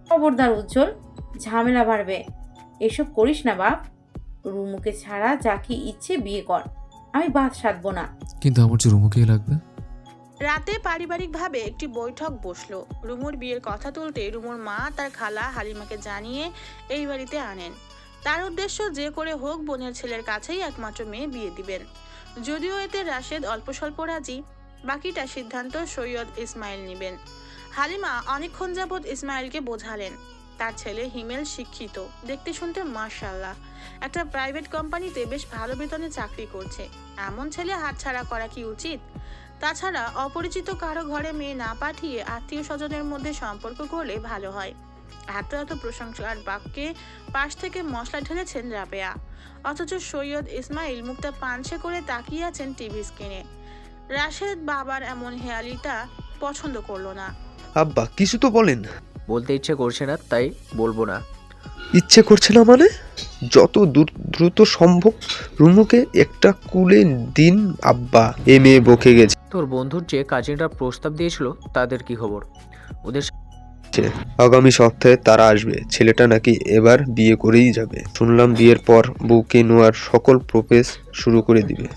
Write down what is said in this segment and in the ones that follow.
খবরদার উজ্জ্বল, ঝামেলা বাড়বে। এসব করিস না বাপ। রুমুকে ছাড়া যাকে ইচ্ছে বিয়ে কর, আমি বাদ সাধবো না। কিন্তু আমার যে রুমুকেই লাগবে। রাতে পারিবারিকভাবে একটি বৈঠক বসলো। রুমুর বিয়ের কথা তুলতে রুমুর মা তার খালা হালিমাকে জানিয়ে এই বাড়িতে আনেন। তার উদ্দেশ্য যে করে হোক বোনের ছেলের কাছেই একমাত্র মেয়ে বিয়ে দিবেন। যদিও এতে রাশেদ অল্প স্বল্প রাজি, বাকিটা সিদ্ধান্ত সৈয়দ ইসমাইল নেবেন। হালিমা অনেকক্ষণ যাবৎ ইসমাইলকে বোঝালেন তার ছেলে হিমেল শিক্ষিত, দেখতে শুনতে মাশাআল্লাহ, একটা প্রাইভেট কোম্পানিতে বেশ ভালো বেতনে চাকরি করছে। এমন ছেলে হাতছাড়া করা কি উচিত? তাছাড়া অপরিচিত কারো ঘরে মেয়ে না পাঠিয়ে আত্মীয় স্বজনের মধ্যে সম্পর্ক করলে ভালো হয়। এত এত প্রশংসার বাক্যে পাশ থেকে মশলা ঢেলেছেন রাবেয়া, অথচ সৈয়দ ইসমাইল মুখটা পানসে করে তাকিয়ে আছেন টিভি স্ক্রিনে। রাশেদ বাবার এমন হেয়ালিটা পছন্দ করলো না। আব্বা কিছু তো বলেন। বলতে ইচ্ছে করছে না, তাই বলবো না। ইচ্ছে করছে না মানে? যত দ্রুত সম্ভব রুমুকে একটা কুলে দিন আব্বা, এ মেয়ে বকে গেছে। তোর বন্ধুর যে কাজিনরা প্রস্তাব দিয়েছিল তাদের কি খবর? ওদের আগামী সপ্তাহে তারা আসবে। ছেলেটা নাকি এবার বিয়ে করেই যাবে। শুনলাম বিয়ের পর বউকে নেওয়ার সকল প্রসেস শুরু করে দিবে।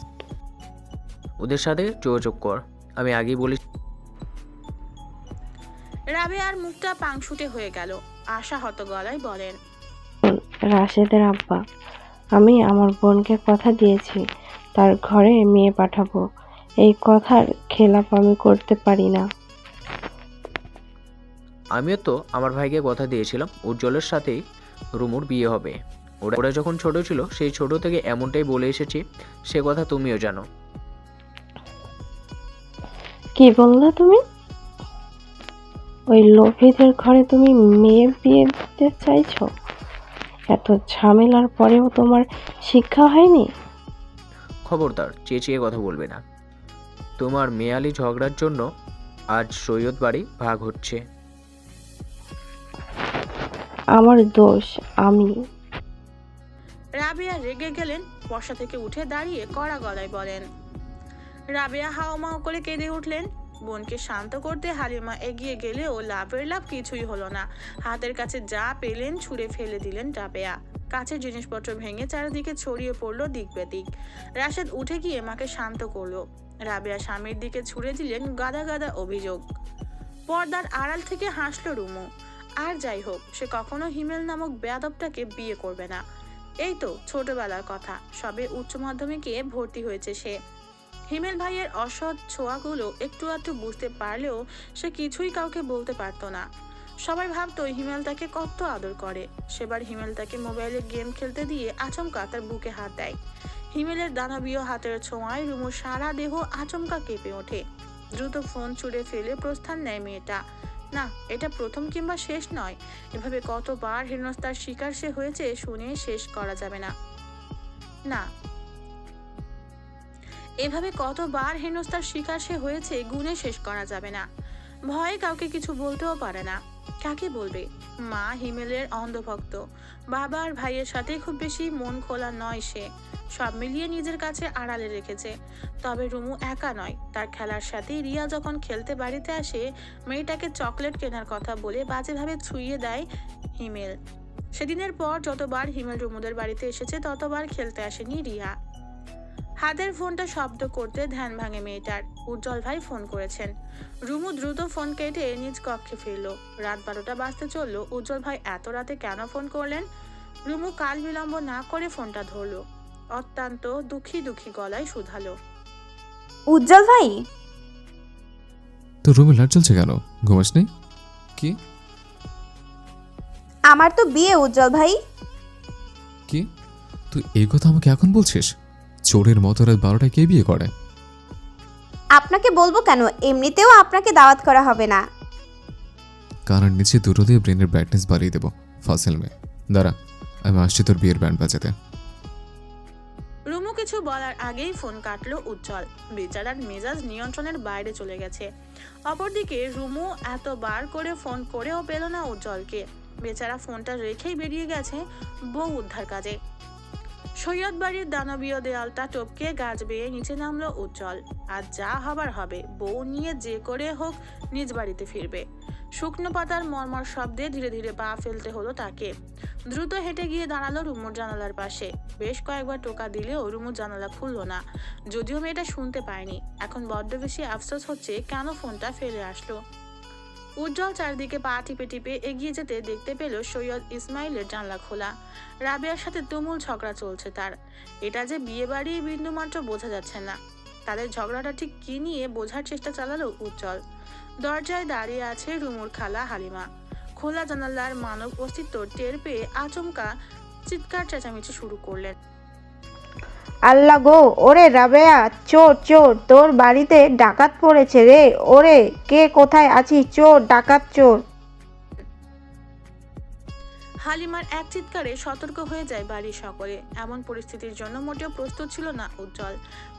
ওদের সাথে যোগাযোগ কর, আমি আগেই বলি। রাবেয়ার মুখটা পাংশুটে হয়ে গেল। আশাহত গলায় বলেন, রাশেদের আব্বা, আমি আমার বোনকে কথা দিয়েছি তার ঘরে মেয়ে পাঠাবো। এই কথার খেলাপ আমি করতে পারি না। আমিও তো আমার ভাইকে কথা দিয়েছিলাম উজ্জ্বলের সাথেই রুমুর বিয়ে হবে। ওরা যখন ছোট ছিল সেই ছোট থেকে এমনটাই বলে এসেছি, সে কথা তুমিও জানো। কি বললা তুমি? ওই লোভীদের ঘরে তুমি মেয়ে বিয়ে দিতে চাইছো? এত ঝামেলার পরেও তোমার শিক্ষা হয়নি? খবরদার, চেঁচিয়ে কথা বলবে না। তোমার মেয়ালি ঝগড়ার জন্য আজ সৈয়দ বাড়ি ভাগ হচ্ছে। আমার দোষ আমি। রাবেয়া রেগে গেলেন। বসা থেকে উঠে দাঁড়িয়ে কড়া গলায় বলেন। রাবেয়া হাওমাও করে কেঁদে উঠলেন। বোনকে শান্ত করতে হালিমা এগিয়ে গেলেও লাভের লাভ কিছুই হলো না। হাতের কাছে যা পেলেন ছুঁড়ে ফেলে দিলেন রাবেয়া। কাছের জিনিসপত্র ভেঙে চারিদিকে ছড়িয়ে পড়লো দিক বেদিক। রাশেদ উঠে গিয়ে মাকে শান্ত করলো। রাবেয়া স্বামীর দিকে ছুড়ে দিলেন গাদা গাদা অভিযোগ। পর্দার আড়াল থেকে হাসলো রুমু। আর যাই হোক, সে কখনো হিমেল নামক বেয়াদবটাকে বিয়ে করবে না। এই তো ছোটবেলার কথা, সবে উচ্চ মাধ্যমিকে ভর্তি হয়েছে সে। হিমেল ভাইয়ের অসৎ ছোঁয়াগুলো একটু আধটু বুঝতে পারলেও সে কিছুই কাউকে বলতে পারতো না। সবাই ভাবতো হিমেল তাকে কত আদর করে। সেবার হিমেল তাকে মোবাইলে গেম খেলতে দিয়ে আচমকা তার বুকে হাত দেয়। হিমেলের দানবীয় হাতের ছোঁয়ায় রুমুর সারা দেহ আচমকা কেঁপে ওঠে। দ্রুত ফোন ছুঁড়ে ফেলে প্রস্থান নেয় মেয়েটা। না, এটা প্রথম কিংবা শেষ নয়। এভাবে কতবার হেনস্থার শিকার সে হয়েছে শুনে শেষ করা যাবে না। না, এভাবে কতবার হেনস্থার শিকার সে হয়েছে গুণে শেষ করা যাবে না। ভয়ে কাউকে কিছু বলতেও পারে না। কাকে বলবে? মা হিমেলের অন্ধভক্ত, বাবা আর ভাইয়ের সাথে খুব বেশি মন খোলা নয় সে। সব মিলিয়ে নিজের কাছে আড়ালে রেখেছে। তবে রুমু একা নয়। তার খেলার সাথে রিয়া যখন খেলতে বাড়িতে আসে, মেয়েটাকে চকলেট কেনার কথা বলে বাজেভাবে ছুঁয়ে দেয় হিমেল। সেদিনের পর যতবার হিমেল রুমুদের বাড়িতে এসেছে ততবার খেলতে আসেনি রিয়া। হাতের ফোনটা শব্দ করতে ধ্যান ভাঙে মেয়েটার। উজ্জ্বল ভাই ফোন করেছেন। রুমু দ্রুত ফোন কেটে নিজ কক্ষে ফিরল। রাত 12টা বাজতে চললো। উজ্জ্বল ভাই এত রাতে কেন ফোন করলেন? রুমু কাল বিলম্ব না করে ফোনটা ধরলো। অত্যন্ত দুঃখী দুঃখী গলায় শুধালো, উজ্জ্বল ভাই? তো রুমে লাইট জ্বলছে কেন? ঘুমাস নেই কি? আমার তো বিয়ে উজ্জ্বল ভাই। কি তুই এই কথা আমাকে এখন বলছিস? চোরের মতো রাত 12টায় কে বিয়ে করে? আপনাকে বলবো কেন, এমনিতেও আপনাকে দাওয়াত করা হবে না। কানের নিচে দুটো দিয়ে ব্রেনের ব্রাইটনেস বাড়িয়ে দেবো। ফাসেল মে দাঁড়া, আমি আসছি তোর বিয়ের ব্যান্ড বাজাতে। রুমু কিছু বলার আগেই ফোন কাটলো উজ্জ্বল। বেচারার মেজাজ নিয়ন্ত্রণের বাইরে চলে গেছে। অপরদিকে রুমু এতবার করে ফোন করেও পেল না উজ্জ্বলকে। বেচারা ফোনটা রেখেই বেরিয়ে গেছে বউ উদ্ধার কাজে। সৈয়দ বাড়ির দানবীয় দেয়ালটা টপকে গাছ বেয়ে নিচে নামলো উজ্জ্বল। আর যা হবার হবে, বউ নিয়ে যে করে হোক নিজ বাড়িতে ফিরবে। শুকনো পাতার মর্মর শব্দে ধীরে ধীরে পা ফেলতে হলো তাকে। দ্রুত হেঁটে গিয়ে দাঁড়ালো রুমুর জানালার পাশে। বেশ কয়েকবার টোকা দিলেও রুমুর জানালা খুললো না। যদিও মেয়েটা শুনতে পায়নি। এখন বড্ড বেশি আফসোস হচ্ছে কেন ফোনটা ফেলে আসলো। উজ্জ্বল চারদিকে পা টিপে টিপে এগিয়ে যেতে দেখতে পেল সৈয়দ ইসমাইলের জানলা খোলা। রাবেয়ার সাথে তুমুল ঝগড়া চলছে তার। এটা যে বিয়ে বাড়ির বিন্দুমাত্র বোঝা যাচ্ছে না। তাদের ঝগড়াটা ঠিক কি নিয়ে বোঝার চেষ্টা চালালো উজ্জ্বল। দরজায় দাঁড়িয়ে আছে রুমুর খালা হালিমা। খোলা জানালার মানব অস্তিত্ব টের পেয়ে আচমকা চিৎকার চেঁচামেচি শুরু করলেন। আল্লাহ গো, ওরে রাবেয়া, চোর চোর, তোর বাড়িতে ডাকাত পড়েছে রে। ওরে কে কোথায় আছিস? চোর, ডাকাত, চোর। হালিমার এক চিৎকারে সতর্ক হয়ে যায় বাড়ির সকলে। এমন পরিস্থিতির জন্য মোটেও প্রস্তুত ছিল না উজ্জ্বল।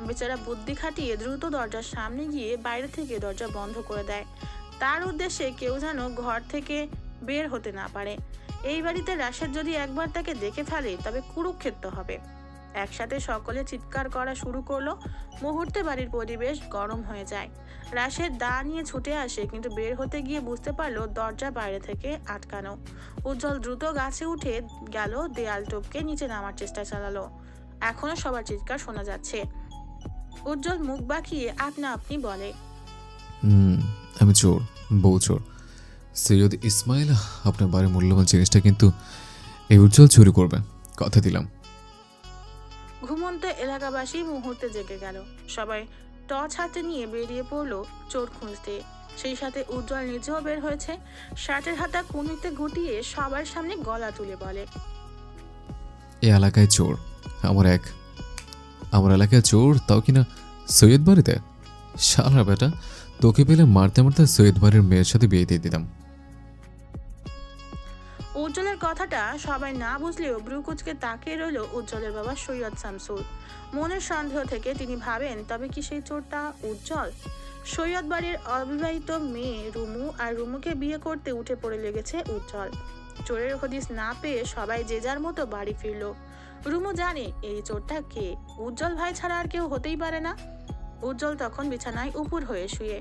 বেচারা বুদ্ধি খাটিয়ে দ্রুত দরজার সামনে গিয়ে বাইরে থেকে দরজা বন্ধ করে দেয়। তার উদ্দেশ্যে কেউ যেন ঘর থেকে বের হতে না পারে। এই বাড়িতে রাশেদ যদি একবার তাকে দেখে ফেলে তবে কুরুক্ষেত্র হবে। একসাথে সকলে চিৎকার করা শুরু করলো। মুহূর্তে বাড়ির পরিবেশ গরম হয়ে যায়। রাশেদ দা নিয়ে ছুটে আসে, কিন্তু বের হতে গিয়ে বুঝতে পারলো দরজা বাইরে থেকে আটকানো। উজ্জ্বল দ্রুত গাছে উঠে গেল, দেয়াল টপকে নিচে নামার চেষ্টা চালালো। এখনো সবার চিৎকার শোনা যাচ্ছে। উজ্জ্বল মুখ বাঁকিয়ে আপনা আপনি বলে, আমি চোর, বউ চোর। সৈয়দ ইসমাইল আপনার বাড়ির মূল্যবান জিনিসটা কিন্তু এই উজ্জ্বল চুরি করবে, কথা দিলাম। ঘুমন্ত এলাকাবাসী মুহূর্তে জেগে গেল। সবাই টর্চ হাতে নিয়ে বেরিয়ে পড়লো চোর খুঁজতে। সেই সাথে উজ্জ্বল নিজেও বের হয়েছে। শার্টের হাতা কুনুইতে গুটিয়ে সবার সামনে গলা তুলে বলে, এই এলাকায় চোর, আমার এলাকায় চোর, তাও কিনা সৈয়দ বাড়িতে। শালা বেটা, তোকে পেলে মারতে মারতে সৈয়দ বাড়ির মেয়ের সাথে বিয়ে দিয়ে দিতাম। উজ্জ্বলের কথাটা সবাই না বুঝলেও ব্রু কুচকে তাকিয়ে রইল উজ্জ্বলের বাবা সৈয়দ শামসুল। মনের সন্দেহ থেকে তিনি ভাবেন, তবে কি সেই চোরটা উজ্জ্বল? সৈয়দ বাড়ির অবিবাহিত মেয়ে রুমু, আর রুমুকে বিয়ে করতে উঠে পড়ে লেগেছে উজ্জ্বল। চোরের হদিস না পেয়ে সবাই যে যার মতো বাড়ি ফিরল। রুমু জানে এই চোরটা কে, উজ্জ্বল ভাই ছাড়া আর কেউ হতেই পারে না। উজ্জ্বল তখন বিছানায় উপুর হয়ে শুয়ে।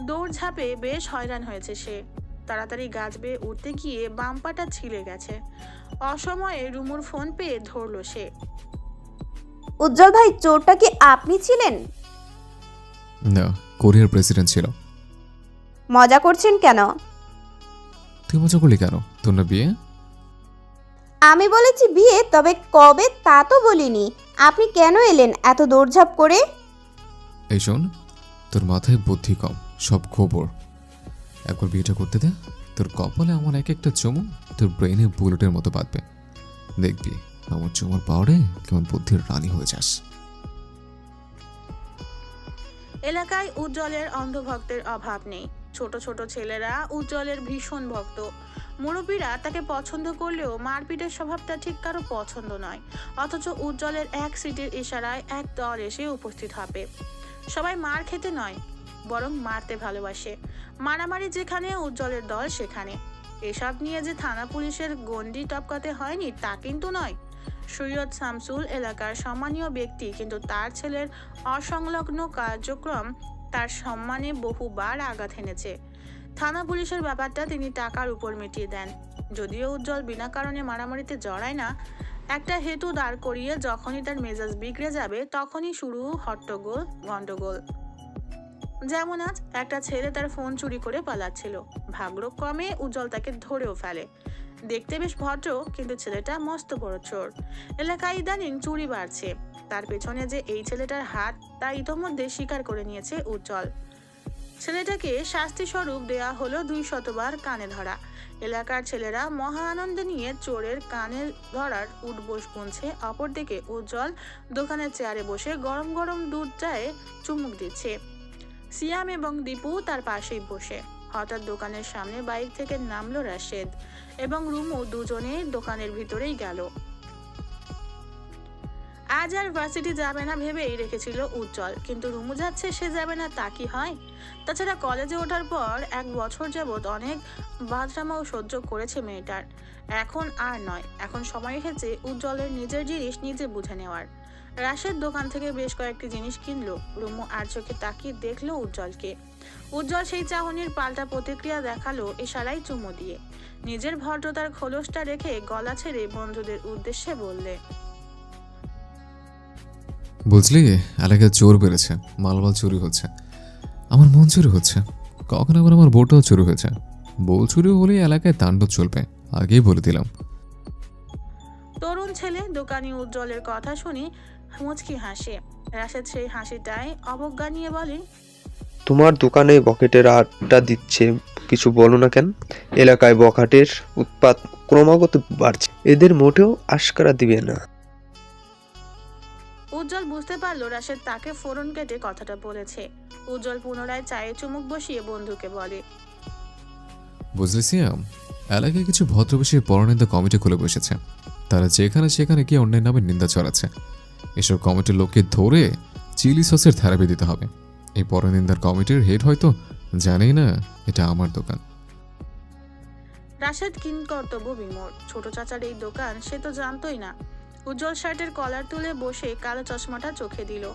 দৌড়ঝাঁপে বেশ হয়রান হয়েছে সে। তাড়াতাড়ি গাছ বেয়ে উঠতে গিয়ে বাম পাটা ছিলে গেছে। অসময়ে রুমুর ফোন পেয়ে ধরল সে। উজ্জ্বল ভাই, চোরটা কি আপনি ছিলেন? না, কোরিয়ার প্রেসিডেন্ট ছিল। মজা করছেন কেন? তুই মজা করলি কেন? তোর না বিয়ে? আমি বলেছি বিয়ে, তবে কবে তা তো বলিনি। আপনি কেন এলেন এত দৌড়ঝাঁপ করে? এই শোন, তোর মাথায় বুদ্ধি কম, সব খবর। একবার বিয়েটা করতে দে, তোর কপালে আমার এক একটা চুমু তোর ব্রেনে বুলেটের মতো বাঁধবে। দেখবি আমার চুমুর পাওয়ারে কেমন বুদ্ধির রানী হয়ে যাস। এলাকায় উজ্জ্বলের অন্ধভক্তের অভাব নেই। ছোট ছোট ছেলেরা উজ্জ্বলের ভীষণ ভক্ত। মুরব্বীরা তাকে পছন্দ করলেও মারপিটের স্বভাবটা ঠিক কারো পছন্দ নয়। অথচ উজ্জ্বলের এক সিটের ইশারায় এক দল এসে উপস্থিত হবে। সবাই মার খেতে নয়, বরং মারতে ভালোবাসে। মারামারি যেখানে, উজ্জ্বলের দল সেখানে। এসব নিয়ে যে থানা পুলিশের গণ্ডি টপকাতে হয়নি তা কিন্তু নয়। সৈয়দ শামসুল এলাকার সম্মানীয় ব্যক্তি, কিন্তু তার ছেলের অসংলগ্ন কার্যক্রম তার সম্মানে বহুবার আঘাত এনেছে। থানা পুলিশের ব্যাপারটা তিনি টাকার উপর মিটিয়ে দেন। যদিও উজ্জ্বল বিনা কারণে মারামারিতে জড়ায় না। একটা হেতু দাঁড় করিয়ে যখনই তার মেজাজ বিগড়ে যাবে তখনই শুরু হট্টগোল, গন্ডগোল। যেমন আজ একটা ছেলে তার ফোন চুরি করে পালাচ্ছিল। ভাগ্যক্রমে উজ্জ্বল তাকে ধরেও ফেলে। দেখতে বেশ ভদ্র, কিন্তু ছেলেটা মস্ত বড় চোর। এলাকায় ইদানিং চুরি বাড়ছে। তার পেছনে যে এই ছেলেটার হাত তা ইতোমধ্যে স্বীকার করে নিয়েছে উজ্জ্বল। ছেলেটাকে শাস্তি স্বরূপ দেয়া হলো 200 বার কানে ধরা। এলাকার ছেলেরা মহা আনন্দ নিয়ে চোরের কানে ধরার উঠবোস গুনছে। অপরদিকে উজ্জ্বল দোকানের চেয়ারে বসে গরম গরম দুধ চায়ে চুমুক দিচ্ছে। সিয়াম এবং দীপু তার পাশেই বসে। হঠাৎ দোকানের সামনে বাইক থেকে নামলো রাশেদ এবং রুমু। দুজনে দোকানের ভিতরেই গেল। আজ আর ভার্সিটি যাবে না ভেবেই রেখেছিল উজ্জ্বল, কিন্তু রুমু যাচ্ছে সে যাবে না তা কি হয়? তাছাড়া কলেজে ওঠার পর 1 বছর যাবৎ অনেক বাদরামাও সহ্য করেছে মেয়েটার। এখন আর নয়, এখন সময় এসেছে উজ্জ্বলের নিজের জিনিস নিজে বুঝে নেওয়ার। রাশেদ দোকান থেকে বেশ কয়েকটি জিনিস কিনলো। রুমু আর চোখে তাকিয়ে দেখলো উজ্জ্বলকে। উজ্জ্বল সেই চাহনির পাল্টা প্রতিক্রিয়া দেখালো ইশারায় চুমু দিয়ে। নিজের ভদ্রতার খোলসটা রেখে গলা ছেড়ে বন্ধুদের উদ্দেশ্যে বললে, বুঝলি, এলাকায় চোর বেড়েছে, মালমাল চুরি হচ্ছে, আমার মন চুরি হচ্ছে, কখন আবার আমার বউটাও চুরি হয়েছে। বউ চুরি হলেই এলাকায় তাণ্ডব চলবে, আগেই বলে দিলাম। তরুণ ছেলে দোকানি উজ্জ্বলের কথা শুনে মুচকি হাসে। রাশেদ সেই হাসিটাই অবজ্ঞা নিয়ে বলে, তোমার দোকানে বকেটের আড্ডা দিচ্ছে, কিছু বলো না কেন? এলাকায় বখাটের উৎপাত ক্রমাগত বাড়ছে, এদের মোটেও আশকারা দিবে না। উজ্জ্বল বুঝতে পারলো রাশেদ তাকে ফোরন কেটে কথাটা বলেছে। উজ্জ্বল পুনরায় চায়ে চুমুক বসিয়ে বন্ধুকে বলে, বুঝলি সিয়াম, এলাকায় কিছু ভদ্রবেশী পরনিন্দা কমিটি খুলে বসেছে। তারা যেখানে সেখানে গিয়ে অন্যান্য নামে নিন্দা ছড়াচ্ছে। এসব কমিটির লোককে ধরে চিলি সসের থেরাপি দিতে হবে। এই পরনিন্দার কমিটির হেড হয়তো জানেই না এটা আমার দোকান। রাশেদ কিংকর্তব্য বিমূঢ়। ছোট চাচার এই দোকান সে তো জানতোই না। উজ্জ্বল শার্টের কলার তুলে বসে কালো চশমাটা চোখে দিল।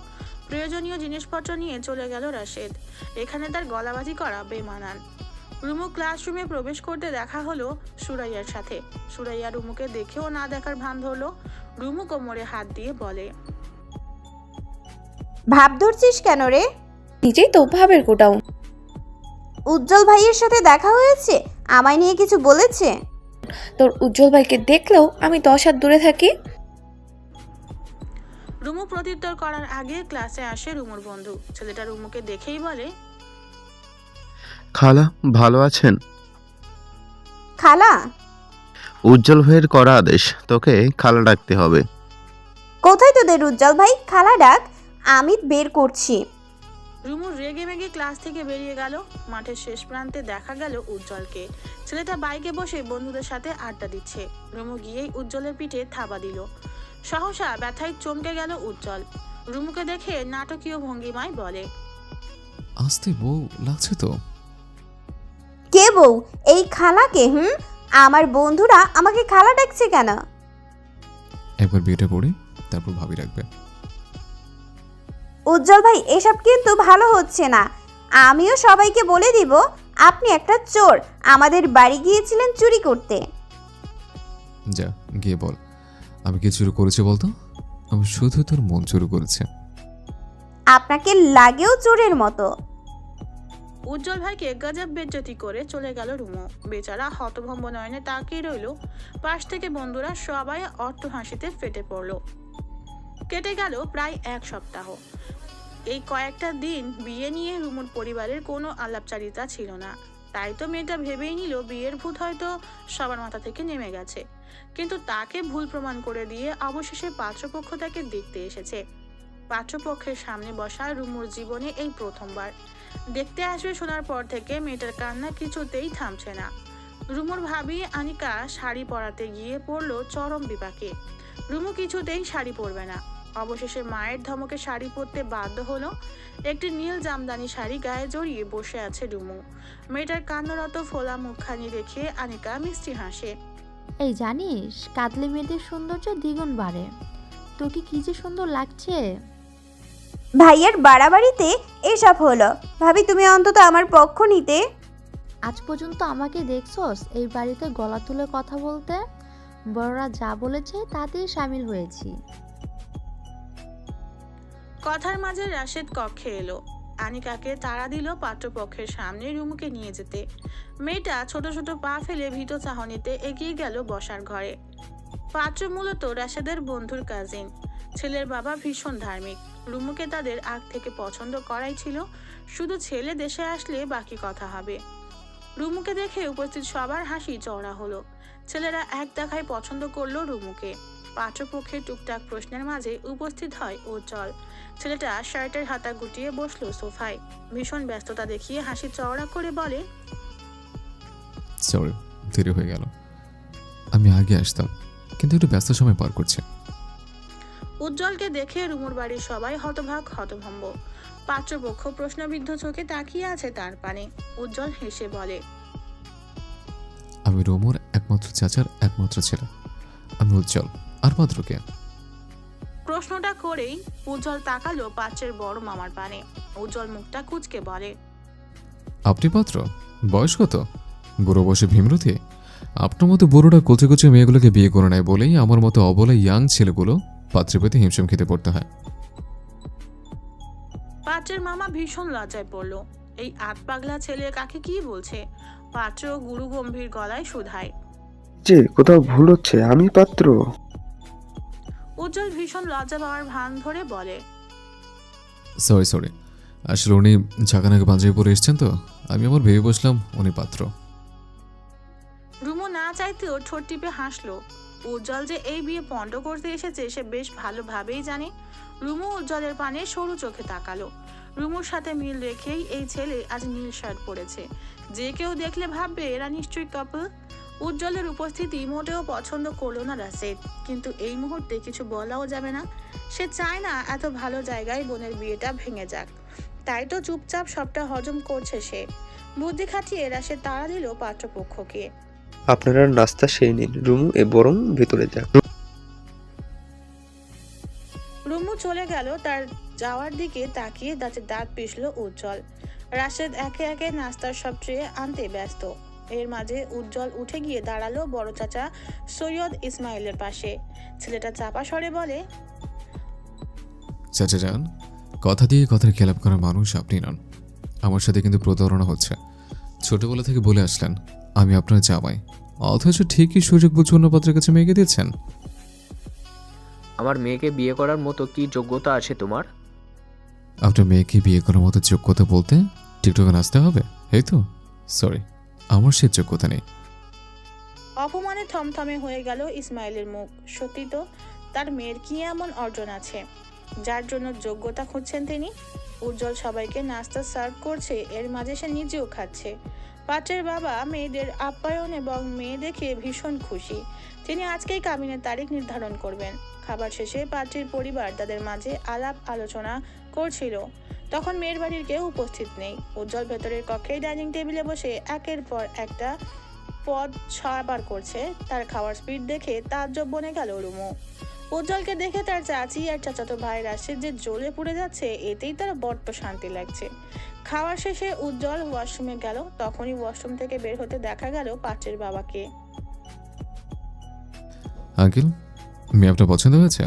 প্রয়োজনীয় জিনিসপত্র নিয়ে চলে গেল রাশেদ। এখানে তার গলাবাজি করা বেমানান। রুমু ক্লাসরুমে প্রবেশ করতে দেখা হলো সুরাইয়ার সাথে। সুরাইয়া রুমুকে দেখেও না দেখার ভান ধরলো। রুমু কোমরে হাত দিয়ে বলে, ভাব ধরছিস কেন রে? নিজেই তো ভাবের গোডাউন। উজ্জ্বল ভাইয়ের সাথে দেখা হয়েছে? আমায় নিয়ে কিছু বলেছে? তোর উজ্জ্বল ভাইকে দেখলেও আমি 10 হাত দূরে থাকি। রুমু প্রত্যুত্তর করার আগে ক্লাসে আসে রুমুর বন্ধু। ছেলেটা রুমুকে দেখেই বলে, খালা ভালো আছেন? খালা? উজ্জ্বল ভাইয়ের করা আদেশ, তোকে খালা ডাকতে হবে। কোথায় তোদের উজ্জ্বল ভাই? খালা ডাক, আমি বের করছি। রুমু রেগে মেগে ক্লাস থেকে বেরিয়ে গেল। মাঠের শেষ প্রান্তে দেখা গেল উজ্জ্বলকে। ছেলেটা বাইকে বসে বন্ধুদের সাথে আড্ডা দিচ্ছে। রুমু গিয়েই উজ্জ্বলের পিঠে থাবা দিল। সহসা ব্যথায় চমকে গেল উজ্জ্বল। রুমুকে দেখে নাটকীয় ভঙ্গিমায় বলে, আসতে বউ লাগছে তো। কে বউ? এই খালাকে? আমার বন্ধুরা আমাকে খালা ডাকছে কেন? একবার বিয়েটা করে তারপর ভাবি রাখবে। উজ্জ্বল ভাই, এসব কিন্তু ভালো হচ্ছে না। আমিও সবাইকে বলে দিব আপনি একটা চোর, আমাদের বাড়ি গিয়েছিলেন চুরি করতে। যা গিয়ে বল, আমি কি চুরি করেছি বলতো? আমি শুধু তোর মন চুরি করেছি। আপনাকে লাগেও চোরের মতো। উজ্জ্বল ভাইকে গজব বেজ্জতি করে চলে গেল রুমু। বেচারা হতভম্ব নয়নে তাকিয়ে রইল। পাশ থেকে বন্ধুরা সবাই অট্ট হাসিতে ফেটে পড়ল। কেটে গেল প্রায় 1 সপ্তাহ। এই কয়েকটা দিন বিয়ে নিয়ে রুমুর পরিবারের কোনো আলাপচারিতা ছিল না। তাই তো মেয়েটা ভেবেই নিল বিয়ের ভূত হয়তো সবার মাথা থেকে নেমে গেছে। কিন্তু তাকে ভুল প্রমাণ করে দিয়ে অবশেষে পাত্রপক্ষ তাকে দেখতে এসেছে। পাত্রপক্ষের সামনে বসা রুমুর জীবনে এই প্রথমবার। দেখতে আসবে শোনার পর থেকে মেয়েটার কান্না কিছুতেই থামছে না। রুমুর ভাবি আনিকা শাড়ি পরাতে গিয়ে পড়ল চরম বিপাকে। রুমু কিছুতেই শাড়ি পরবে না। অবশেষে মায়ের ধমকে শাড়ি পরতে বাধ্য হলো। একটি নীল জামদানি শাড়ি গায়ে জড়িয়ে বসে আছে রুমু। মেয়েটার কান্নারত ফোলা মুখখানি দেখে আনিকা মিষ্টি হাসে। এই জানিস, কাতলে মেয়েদের সৌন্দর্য দ্বিগুণ বাড়ে। তোকে কি যে সুন্দর লাগছে। ভাইয়ের বাড়াবাড়িতে এসব হলো। ভাবি, তুমি অন্তত আমার পক্ষ নিতে। আজ পর্যন্ত আমাকে দেখছস এই বাড়িতে গলা তুলে কথা বলতে? বড়রা যা বলেছে তাতেই সামিল হয়েছি। কথার মাঝে রাশেদ কক্ষে এলো। আনিকাকে তাড়া দিল পাত্রপক্ষের সামনে রুমুকে নিয়ে যেতে। মেয়েটা ছোট ছোট পা ফেলে ভীত চাহনিতে এগিয়ে গেল বসার ঘরে। পাত্র মূলত রাশেদের বন্ধুর কাজিন। ছেলের বাবা ভীষণ ধার্মিক। রুমুকে তাদের আগ থেকে পছন্দ করাই ছিল, শুধু ছেলে দেশে আসলে বাকি কথা হবে। রুমুকে দেখে উপস্থিত সবার হাসি চওড়া হলো। ছেলেরা এক দেখায় পছন্দ করলো রুমুকে। পাত্রপক্ষের টুকটাক প্রশ্নের মাঝে উপস্থিত হয় উজ্জ্বল। ছেলেটা শার্টের হাতা গুটিয়ে বসলো সোফায়। ভীষণ ব্যস্ততা দেখিয়ে হাসি চওড়া করে বলে, সরি, দেরি হয়ে গেল। আমি আগে আসতাম, কিন্তু একটু ব্যস্ত সময় পার করছে। উজ্জ্বলকে দেখে রুমুর বাড়ির সবাই হতভাগ হতভম্ব। পাত্রপক্ষ প্রশ্নবিদ্ধ চোখে তাকিয়ে আছে তার পানে। উজ্জ্বল হেসে বলে, আমি রুমুর একমাত্র চাচার একমাত্র ছেলে। আমি উজ্জ্বল, আর মাত্র কে? প্রশ্নটা করেই উজ্জ্বল তাকালো পাত্রের বড় মামার পানে। উজ্জ্বল মুখটা কুঁচকে বলে, আপনি পাত্র? বয়স কত? বুড়ো বয়সে ভীমরতি? আপনার মতো বুড়োটা কোচে কোচে মেয়েগুলোকে বিয়ে করে নেয় বলেই আমার মতো অবলা ইয়াং ছেলেগুলো পাত্রের প্রতি হিমশিম খেতে পড়তে হয়। পাত্রের মামা ভীষণ লজ্জায় পড়ল। এই আট পাগলা ছেলে কাকে কি বলছে? পাত্র গুরু গম্ভীর গলায় শুধায়। যে কোথাও ভুল হচ্ছে, আমি পাত্র। উজ্জ্বল ভীষণ লজ্জা পাওয়ার ভান ধরে বলে, সরি, আসলে উনি ঝাঁকানাকে পাঞ্জাবি পরে এসছেন তো, আমি আমার ভেবে বসলাম উনি পাত্র। রুমু না চাইতেও ঠোঁট টিপে হাসলো। উজ্জ্বল যে এই বিয়ে পণ্ড করতে এসেছে সে বেশ ভালোভাবেই জানে। রুমু উজ্জ্বলের পানে সরু চোখে তাকালো। রুমুর সাথে মিল রেখেই এই ছেলে আজ নীল শার্ট পরেছে। যে কেউ দেখলে ভাববে এরা নিশ্চয়ই কাপল। উজ্জ্বলের উপস্থিতি মোটেও পছন্দ করলো না রাশেদ, কিন্তু এই মুহূর্তে কিছু বলাও যাবে না। সে চায় না এত ভালো জায়গায় বোনের বিয়েটা ভেঙে যাক, তাই তো চুপচাপ সবটা হজম করছে সে। বুদ্ধি খাটিয়ে রাশেদ তাড়া দিল পাত্রপক্ষকে। আপনারা নাস্তা সেরে নিন, রুমু বরং ভেতরে যাক। রুমু চলে গেল। তার যাওয়ার দিকে তাকিয়ে দাঁত পিষল উজ্জ্বল। রাশেদ একে একে নাস্তার সব ট্রে আনতে ব্যস্ত। এর মাঝে উজ্জ্বল উঠে গিয়ে দাঁড়ালো বড় চাচা সৈয়দ ইসমাইলের পাশে। ছেলেটা চাপা স্বরে বলে, চাচা যান, কথা দিয়ে কথার খেলাপ করা মানুষ আপনি নন। আমার সাথে কিন্তু প্রতারণা হচ্ছে। ছোটবেলা থেকে বলে আসলেন আমি আপনার জামাই, অথচ ঠিকই সুযোগ বুঝে অন্য পাত্রের কাছে মেয়েকে দিচ্ছেন। আমার মেয়েকে বিয়ে করার মতো কি যোগ্যতা আছে তোমার? আপনার মেয়েকে বিয়ে করার মতো যোগ্যতা বলতে টিকটকে নাচতে হবে, এই তো? সরি, আমার সে যোগ্যতা নেই। অপমানে থমথমে হয়ে গেল ইসমাইলের মুখ। সত্যি তো, তার মেয়ের কি এমন অর্জন আছে যার জন্য যোগ্যতা খুঁজছেন তিনি? উজ্জ্বল সবাইকে নাস্তা সার্ভ করছে, এর মাঝে সে নিজেও খাচ্ছে। পাত্রের বাবা মেয়েদের আপ্যায়ন এবং মেয়ে দেখে ভীষণ খুশি। তিনি আজকেই কাবিনের তারিখ নির্ধারণ করবেন। খাবার শেষে পাত্রীর পরিবার তাদের মাঝে আলাপ আলোচনা করছিল। তখন মেয়ের বাড়ির কেউ উপস্থিত নেই। উজ্জ্বল ভেতরের কক্ষে ডাইনিং টেবিলে বসে একের পর একটা পদ সাবার করছে। তার খাওয়ার স্পিড দেখে তাজ্জব বনে গেল রুমু। উজ্জ্বলকে দেখে তার চাচি আর চাচাতো ভাই রাশেদ যে জ্বলে পুড়ে যাচ্ছে, এতেই তার বড্ড শান্তি লাগছে। খাওয়ার শেষে উজ্জ্বল ওয়াশরুমে গেল। তখনই ওয়াশরুম থেকে বের হতে দেখা গেল পাত্রের বাবাকে। আঙ্কেল, মেয়ে আপনার পছন্দ হয়েছে?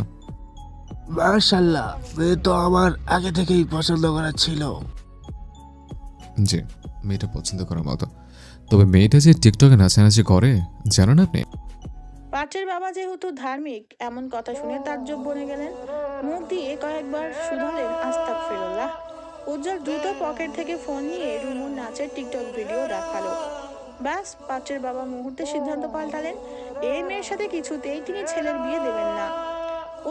মাশাআল্লাহ, মেয়ে তো আমার আগে থেকেই পছন্দ করা ছিল। জি, মেয়েটা পছন্দ করার মতো। তবে মেয়েটা যে টিকটকে নাচানাচি করে জানেন আপনি? পাত্রের বাবা যেহেতু ধার্মিক, এমন কথা শুনে তাজ্জব বনে গেলেন। মুখ দিয়ে কয়েকবার শুধালেন আস্তাগফিরুল্লাহ। উজ্জ্বল দ্রুত পকেট থেকে ফোন নিয়ে রুমুর নাচের টিকটক ভিডিও দেখালো। ব্যাস, পাত্রের বাবা মুহূর্তে সিদ্ধান্ত পাল্টালেন। এই মেয়ের সাথে কিছুতেই তিনি ছেলের বিয়ে দেবেন না।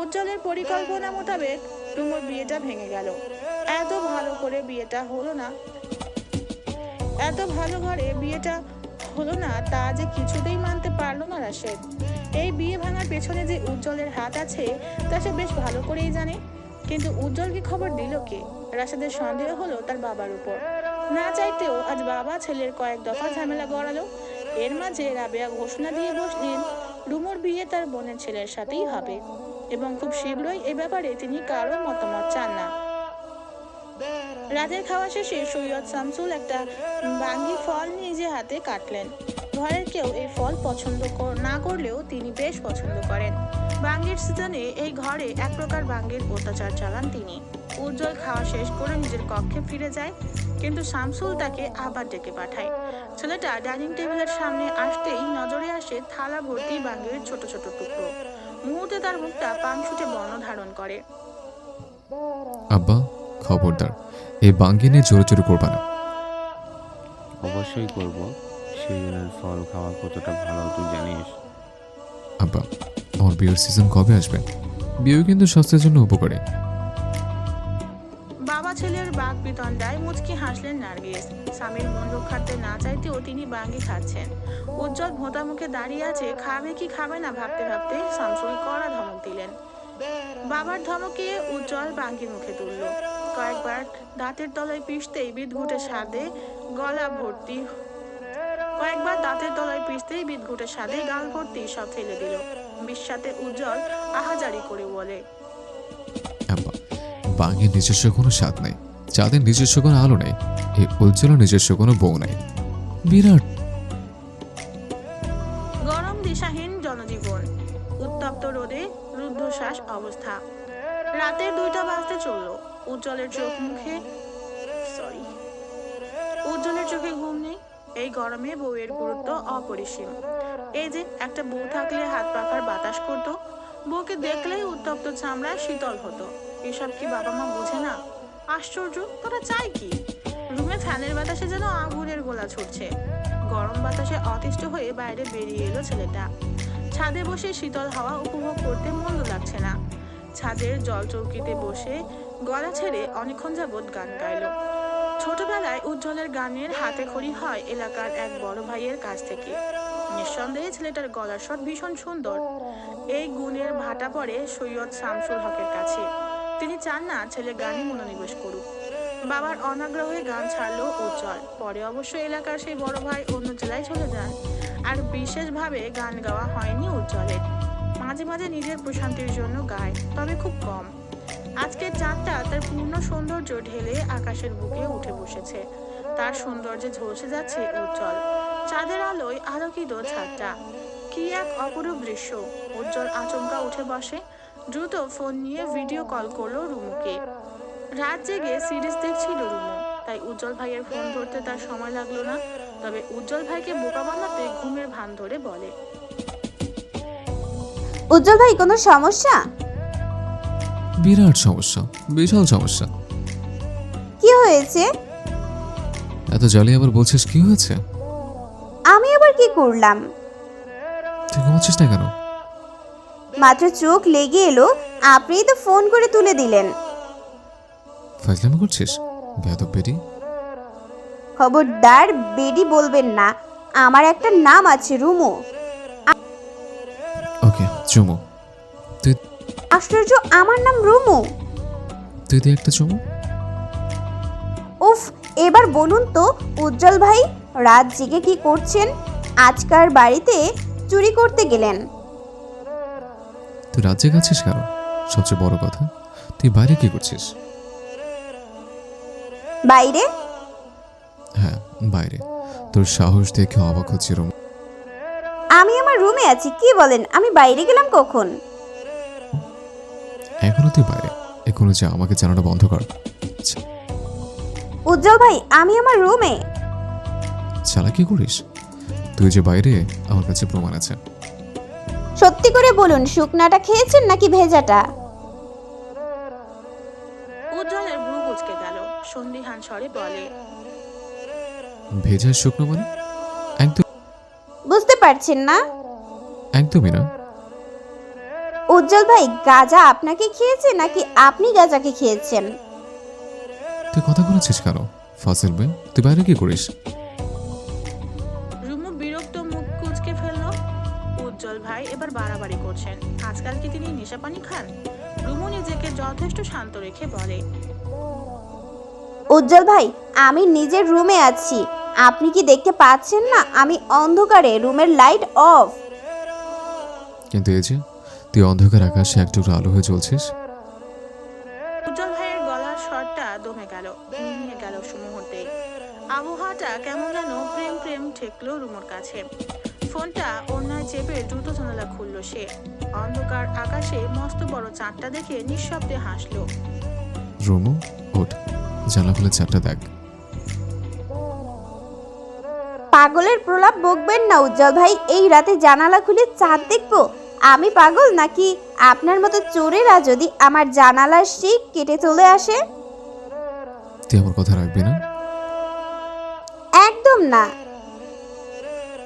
উজ্জ্বলের পরিকল্পনা মোতাবেক রুমুর বিয়েটা ভেঙে গেল। এত ভালো ঘরে বিয়েটা হলো না তা যে কিছুতেই মানতে পারলো না রাশেদ। এই বিয়ে ভাঙার পেছনে যে উজ্জ্বলের হাত আছে তা সে বেশ ভালো করেই জানে। কিন্তু উজ্জ্বলকে খবর দিল কে? রাশেদের সন্দেহ হলো তার বাবার উপর। না চাইতেও আজ বাবা ছেলের কয়েক দফা ঝামেলা গড়ালো। এর মাঝে রাবেয়া ঘোষণা দিয়ে বসলেন রুমুর বিয়ে তার বোনের ছেলের সাথেই হবে, এবং খুব শীঘ্রই এ ব্যাপারে তিনি কারো মতামত চান না। রাতের খাওয়া শেষে সৈয়দ শামসুল একটা বাঙ্গি ফল নিজে হাতে কাটলেন। ঘরের কেউ এই ফল পছন্দ না করলেও তিনি বেশ পছন্দ করেন। বাঙ্গির সিজনে এই ঘরে এক প্রকার বাঙ্গির অত্যাচার চালান তিনি। উজ্জ্বল খাওয়া শেষ করে নিজের কক্ষে ফিরে যায়, কিন্তু শামসুল তাকে আবার ডেকে পাঠায়। ছেলেটা ডাইনিং টেবিলের সামনে আসতেই নজরে আসে থালা ভর্তি বাঙ্গির ছোট ছোট টুকরো। মুহূর্তে তার মুখটা পাংশুটে বর্ণ ধারণ করে। আব্বা, খবরদার এই বাঙ্গি নিয়ে জোরে জোরে করবা না। অবশ্যই করব। সিজনের ফল খাওয়া কতটা ভালো তুই জানিস। আব্বা, আমার বিয়ের সিজন কবে আসবে? বিয়ে কিন্তু স্বাস্থ্যের জন্য উপকারী। বাবা ছেলের বাক বিতণ্ডায় মুচকি হাসলেন নার্গিস। স্বামীর মন রক্ষার্থে না চাইতেও তিনি বাঙ্গি খাচ্ছেন। উজ্জ্বল ভোঁতা মুখে দাঁড়িয়ে আছে, খাবে কি খাবে না ভাবতে ভাবতে শামসুল কড়া ধমক দিলেন। বাবার ধমকে উজ্জ্বল বাঙ্গি মুখে তুলল। কয়েকবার দাঁতের তলায় পিষতেই বিদঘুটের স্বাদে গলা ভর্তি বিদঘুটের স্বাদে গাল ভর্তি সব ফেলে দিল। বিস্বাতে উজ্জ্বল আহাজারি করে বলে, আব্বা, বাঘের নিজস্ব কোনো স্বাদ নাই, চাঁদের নিজস্ব কোনো আলো নেই, এই উজ্জ্বল নিজস্ব কোনো বউ নাই। বিরাট গরম দিশাহীন জনজীবন, উত্তপ্ত রোদে রুদ্ধশ্বাস অবস্থা। রাতের 2টা বাজতে চলল। উজ্জ্বলের চোখে ঘুম নেই। এই গরমে বউয়ের গুরুত্ব অপরিসীম। এই যে একটা বউ থাকলে হাত পাখার বাতাস করত, বউকে দেখলেই উত্তপ্ত চামড়া শীতল হতো। এসব কি বাবা মা বোঝে না? আশ্চর্য, তোরা চায় কি? রুমে ফ্যানের বাতাসে যেন আগুনের গোলা ছুটছে। গরম বাতাসে অতিষ্ঠ হয়ে বাইরে বেরিয়ে এলো ছেলেটা। ছাদে বসে শীতল হাওয়া উপভোগ করতে মন্দ লাগছে না। ছাদের জল চৌকিতে বসে গলা ছেড়ে অনেকক্ষণ যাবৎ গান গাইল। ছোটবেলায় উজ্জ্বলের গানের হাতে খড়ি হয় এলাকার এক বড় ভাইয়ের কাছ থেকে। নিঃসন্দেহে ছেলেটার গলার স্বর ভীষণ সুন্দর। এই গুণের ভাটা পড়ে সৈয়দ শামসুল হকের কাছে। তিনি চান না ছেলে গানে মনোনিবেশ করুক। বাবার অনাগ্রহে গান ছাড়লো উজ্জ্বল। পরে অবশ্য এলাকার সেই বড় ভাই অন্য জেলায় চলে যান, আর বিশেষভাবে গান গাওয়া হয়নি উজ্জ্বলের। মাঝে মাঝে নিজের প্রশান্তির জন্য গায়, তবে খুব কম। আজকের চাঁদটা তার পূর্ণ সৌন্দর্য ঢেলে আকাশের বুকে উঠে বসেছে। তার সৌন্দর্যে ঝলসে যাচ্ছে উজ্জ্বল। চাঁদের আলোয় আলোকিত ছাদটা কি এক অপরূপ দৃশ্য। উজ্জ্বল আচমকা উঠে বসে, দ্রুত ফোন নিয়ে ভিডিও কল করলো রুমুকে। রাত জেগে সিরিজ দেখছিল রুমু, তাই উজ্জ্বল ভাইয়ের ফোন ধরতে তার সময় লাগলো না। তবে উজ্জ্বল ভাইকে বোকা বানাতে ঘুমের ভান ধরে বলে, উজ্জ্বল ভাই কোনো সমস্যা? বিরাট সমস্যা, বিশাল সমস্যা। কি হয়েছে? এত জ্বালিয়ে আবার বলছিস কি হয়েছে? আমি আবার কি করলাম? তুই ঘুমাচ্ছিস না কেন? মাত্র চোখ লেগে এলো, আপনিই তো ফোন করে তুলে দিলেন। ফাজলামি করছিস বেয়াদব বেটি। খবরদার বেডি বলবেন না, আমার একটা নাম আছে রুমু। ওকে চুমু। তুই আশ্চর্য, আমার নাম রুমু? তুই দে একটা চুমু। উফ, এবার বলুন তো উজ্জ্বল ভাই, রাত জেগে কি করছেন? আজকার বাড়িতে চুরি করতে গেলেন। তুই রাজ্যে গেছিস কেন? সবচেয়ে বড় কথা, তুই বাইরে কি করছিস? বাইরে? হ্যাঁ বাইরে। তোর সাহস দেখে অবাক হচ্ছে রুম। আমি আমার রুমে আছি, কি বলেন? আমি বাইরে গেলাম কখন? এখনো তুই বাইরে, এখনো যা, আমাকে জানাটা বন্ধ কর। উজ্জ্বল ভাই, আমি আমার রুমে। চালাকি করিস? তুই যে বাইরে, আমার কাছে প্রমাণ আছে। সত্যি করে বলুন, শুকনাটা খেয়েছেন নাকি ভেজাটা? উজ্জ্বলের ভ্রু কুঁচকে গেল, সন্দিহান স্বরে বলে, ভেজা শুকনো মানে? একদম বুঝতে পারছেন না? একদমই না। উজ্জ্বল ভাই, গাঁজা আপনাকে খেয়েছে নাকি আপনি গাঁজাকে খেয়েছেন? তুই কথা বলেছিস কেন ফাসিল ভাই? তুই বাইরে কি করিস? রুমু বিরক্ত মুখ কুঁচকে ফেলল। উজ্জ্বল ভাই এবার বাড়াবাড়ি করছেন। আজকাল কি তিনি নেশা পানি খান? রুমু নিজেকে যথেষ্ট শান্ত রেখে বলে, উজ্জ্বল ভাই, আমি নিজের রুমে আছি, আপনি কি দেখতে পাচ্ছেন না? আমি অন্ধকারে, রুমের লাইট অফ। কিন্তু এই যে তুই অন্ধকার আকাশে এক টুকরো আলো হয়ে জ্বলছিস। উজ্জ্বল ভাইয়ের গলার স্বরটা দমে গেল, নিয়ে গেল মুহূর্তে। আবহাওয়াটা কেমন যেন প্রেম প্রেম ঠেকলো রুমুর কাছে। ফোনটা ওড়নায় চেপে দ্রুত জানালা খুলল সে। অন্ধকার আকাশে মস্ত বড় চাঁদটা দেখে নিঃশব্দে হাসলো। রুমু ওঠ, জানলা খুলে চারটা দেখ। পাগলের প্রলাপ বকবেন না উজ্জ্বল ভাই, এই রাতে জানালা খুলে চাঁদ দেখবো? আমি পাগল নাকি? আপনার মতো চোরেরা যদি আমার জানালার শিক কেটে চলে আসে? তুই আমার কথা রাখবি না? একদম না।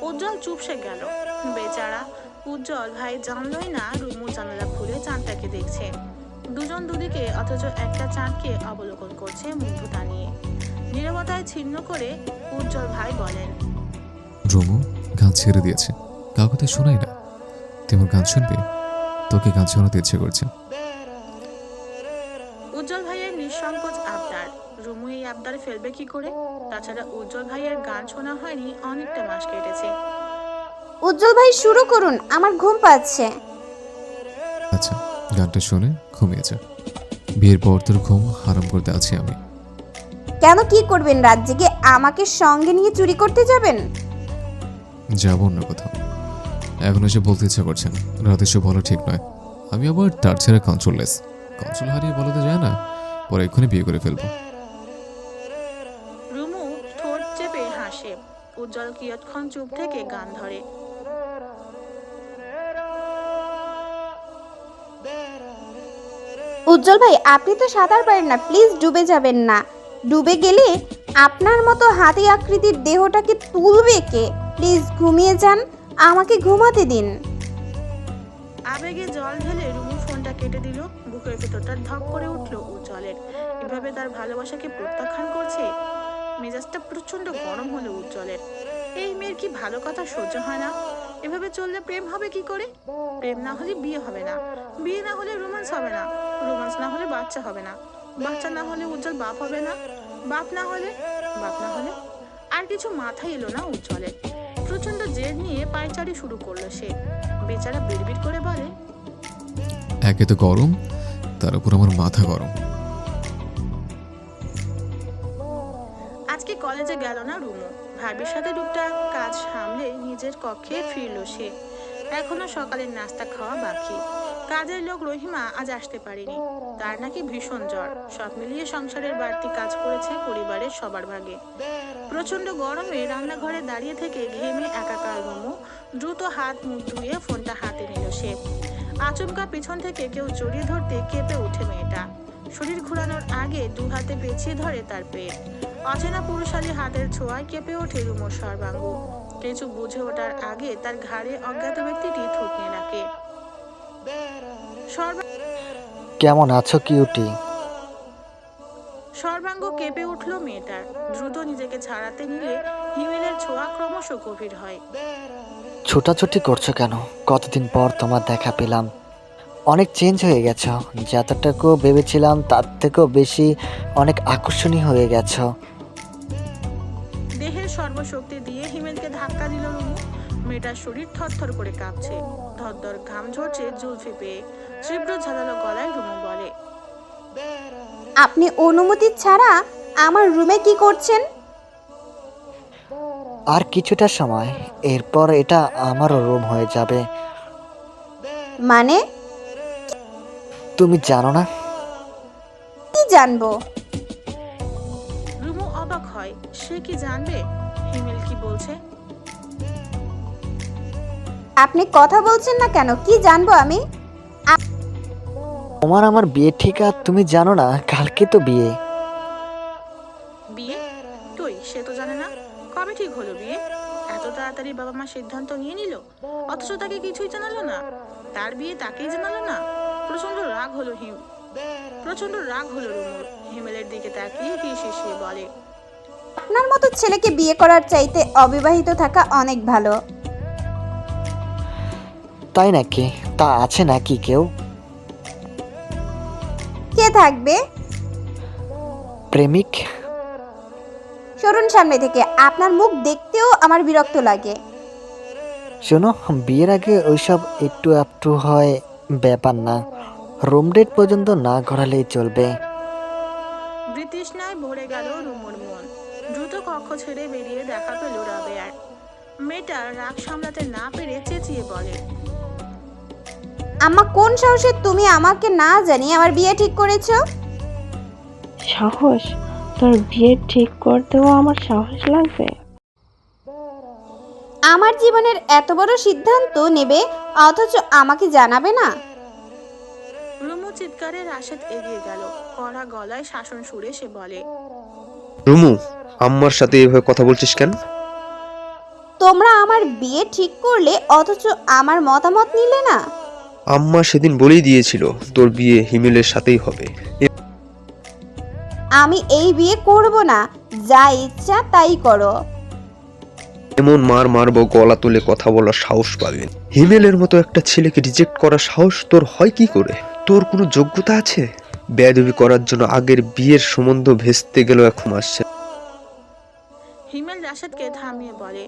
উজ্জ্বল চুপসে গেল। বেচারা উজ্জ্বল ভাই জানলই না রুমু জানালা খুলে চাঁদটাকে দেখছে। দুজন দুদিকে, অথচ একটা চাঁদকে অবলোকন করছে মুগ্ধতা নিয়ে। নীরবতায় ছিন্ন করে উজ্জ্বল ভাই বলেন, রুমু গান ছেড়ে দিয়েছে, কাউকে তো শোনাই না। তুই আমার গান শুনবি? তোকে গান শোনাতে ইচ্ছে করছে। নিঃসংকোচ আবদার। রুমু এই আবদার ফেলবে কি করে? তাছাড়া উজ্জ্বল ভাইয়ের গান শোনা হয়নি অনেকটা মাস কেটেছে। উজ্জ্বল ভাই শুরু করুন, আমার ঘুম পাচ্ছে। আচ্ছা, গানটা শুনে ঘুমিয়ে যা। বিয়ের পর তোর ঘুম হারাম করতে আছি আমি। কেন, কি করবেন? রাত জেগে আমাকে সঙ্গে নিয়ে চুরি করতে যাবেন? যাব অন্য কোথাও। এখন এসে বলতে ইচ্ছা করছে না, রাতে এসে বলা ঠিক নয়। আমি আবার তার ছেড়ে কন্ট্রোললেস। কন্ট্রোল হারিয়ে বলাতে যায় না, পরে এক্ষুনি বিয়ে করে ফেলবো। রুমু ঠোঁট চেপে হাসে। উজ্জ্বল কিয়ৎক্ষণ চুপ থেকে গান ধরে। উজ্জ্বল ভাই, আপনি তো সাঁতার পারেন না, প্লিজ ডুবে যাবেন না। ডুবে গেলে আপনার মতো হাতি আকৃতির দেহটাকে তুলবে কে? প্লিজ ঘুমিয়ে যান, আমাকে ঘুমাতে দিন। আবেগে জল ঢেলে রুমু ফোনটা কেটে দিল। বুকের ভেতরটা ধক করে উঠল উজ্জ্বলের। এভাবে তার ভালোবাসাকে প্রত্যাখ্যান করছে। মেজাজটা প্রচন্ড গরম হলো উজ্জ্বলের। এই মেয়ের কি ভালো কথা সহ্য হয় না? এভাবে চললে প্রেম হবে কি করে? প্রেম না হলে বিয়ে হবে না, বিয়ে না হলে রোমান্স হবে না, রোমান্স না হলে বাচ্চা হবে না, বাচ্চা না হলে উজ্জ্বল বাপ হবে না, বাপ না হলে আর কিছু মাথায় এলো না উজ্জ্বলের। প্রচন্ড জেদ নিয়ে পায়চারি শুরু করলো সে। বেচারা বিড়বিড় করে বলে, একে তো গরম, তার উপর আমার মাথা গরম। আজকে কলেজে গেল না রুমু। ভাবির সাথে টুকটাক কাজ সামলে নিজের কক্ষে ফিরল সে। এখনো সকালের নাস্তা খাওয়া বাকি। কাজের লোক রহিমা আজ আসতে পারেনি, তার নাকি ভীষণ জ্বর। সব মিলিয়ে সংসারের বাড়তি কাজ করেছে পরিবারের সবার ভাগে। প্রচন্ড গরমে রান্নাঘরে দাঁড়িয়ে থেকে ঘেমে একাকার রুমু দ্রুত হাত মুখ ধুয়ে ফোনটা হাতে নিল সে। আচমকা পিছন থেকে কেউ জড়িয়ে ধরতে কেঁপে ওঠে মেয়েটা। শরীর ঘুরানোর আগে দু হাতে পেঁচিয়ে ধরে তার পেট। অচেনা পুরুষালী হাতের ছোঁয়ায় কেঁপে ওঠে রুমুর সর্বাঙ্গ। কিছু বুঝে ওঠার আগে তার ঘাড়ে অজ্ঞাত ব্যক্তিটি থুতনি রাখে। কেমন আছো কিউটি? সর্বাঙ্গ কেঁপে উঠল মেয়েটার। দ্রুত নিজেকে ছাড়াতে নিলে হিমেলের ছোঁয়া ক্রমশ গভীর হয়। ছোটাছুটি করছো কেন? কতদিন পর তোমার দেখা পেলাম। অনেক চেঞ্জ হয়ে গেছো। যতটুকু ভেবেছিলাম তার থেকেও বেশি অনেক আকর্ষণীয় হয়ে গেছো। দেহের সর্বশক্তি দিয়ে হিমেলকে ধাক্কা দিল রুমু। মেয়েটার শরীর থরথর করে কাঁপছে, ধরধর ঘাম ঝরছে জুলফি পেয়ে। তীব্র ঝাঁঝালো গলায় রুমু বলে, আপনি অনুমতি ছাড়া আমার রুমে কি করছেন? আর কিছুটা সময়, এরপর এটা আমারও রুম হয়ে যাবে। মানে? তুমি জানো না? কি জানবো? রুমু অবাক হয়। সে কি জানবে হিমেল কি বলছে? আপনি কথা বলছেন না কেন? কি জানবো আমি? তোমার আমার বিয়ে ঠিক, আর তুমি জানো না কালকে তো বিয়ে। বিয়ে? তুই সে তো জানে না। কবে ঠিক হলো বিয়ে? এত তাড়াতাড়ি বাবা মা সিদ্ধান্ত নিয়ে নিল, অথচ তাকে কিছুই জানালো না। তার বিয়ে তাকেই জানালো না। প্রচন্ড রাগ হলো রুমুর। হিমেলের দিকে তাকিয়ে হিসিয়ে বলে, আপনার মতো ছেলেকে বিয়ে করার চাইতে অবিবাহিত থাকা অনেক ভালো। তাই নাকি? তা আছে নাকি কেউ? কে থাকবে? প্রেমিক। সরুন সামনে থেকে, আপনার মুখ দেখতেও আমার বিরক্ত লাগে। শোনো, বিয়ের আগে ওইসব একটু একটু হয় ব্যাপার না। রুম ডেট পর্যন্ত না ঘোরালেই চলবে। বৃতৃষ্ণায় ভরে গেল রুমুর মন। দ্রুত কক্ষ ছেড়ে বেরিয়ে দেখা পেল রাবেয়ার। মেয়েটা রাগ সামলাতে না পেরে চেঁচিয়ে বলে, আম্মা, কোন সাহসে তুমি আমাকে না জানিয়ে আমার বিয়ে ঠিক করেছো? সাহস? তোর বিয়ে ঠিক করতেও আমার সাহস লাগবে? আমার জীবনের এত বড় সিদ্ধান্ত নেবে অথচ আমাকে জানাবে না? রুমু চিৎকারে রাশেদ এগিয়ে গেল। কড়া গলায় শাসন সুরে সে বলে, রুমু, আম্মার সাথে এভাবে কথা বলছিস কেন? তোমরা আমার বিয়ে ঠিক করলে অথচ আমার মতামত নিলে না। আম্মা সেদিন বলেই দিয়েছিল তোর বিয়ে হিমেলের সাথেই হবে। আমি এই বিয়ে করব না, যা ইচ্ছা তাই করো। এমন মারবো গলা তুলে কথা বলার সাহস পাবেন। হিমেলের মতো একটা ছেলেকে রিজেক্ট করার সাহস তোর হয় কি করে? তোর কোনো যোগ্যতা আছে? বেয়াদবি করার জন্য আগের বিয়ের সম্বন্ধ ভেস্তে গেল এখন আসছে। হিমেল রাশেদকে থামিয়ে বলে,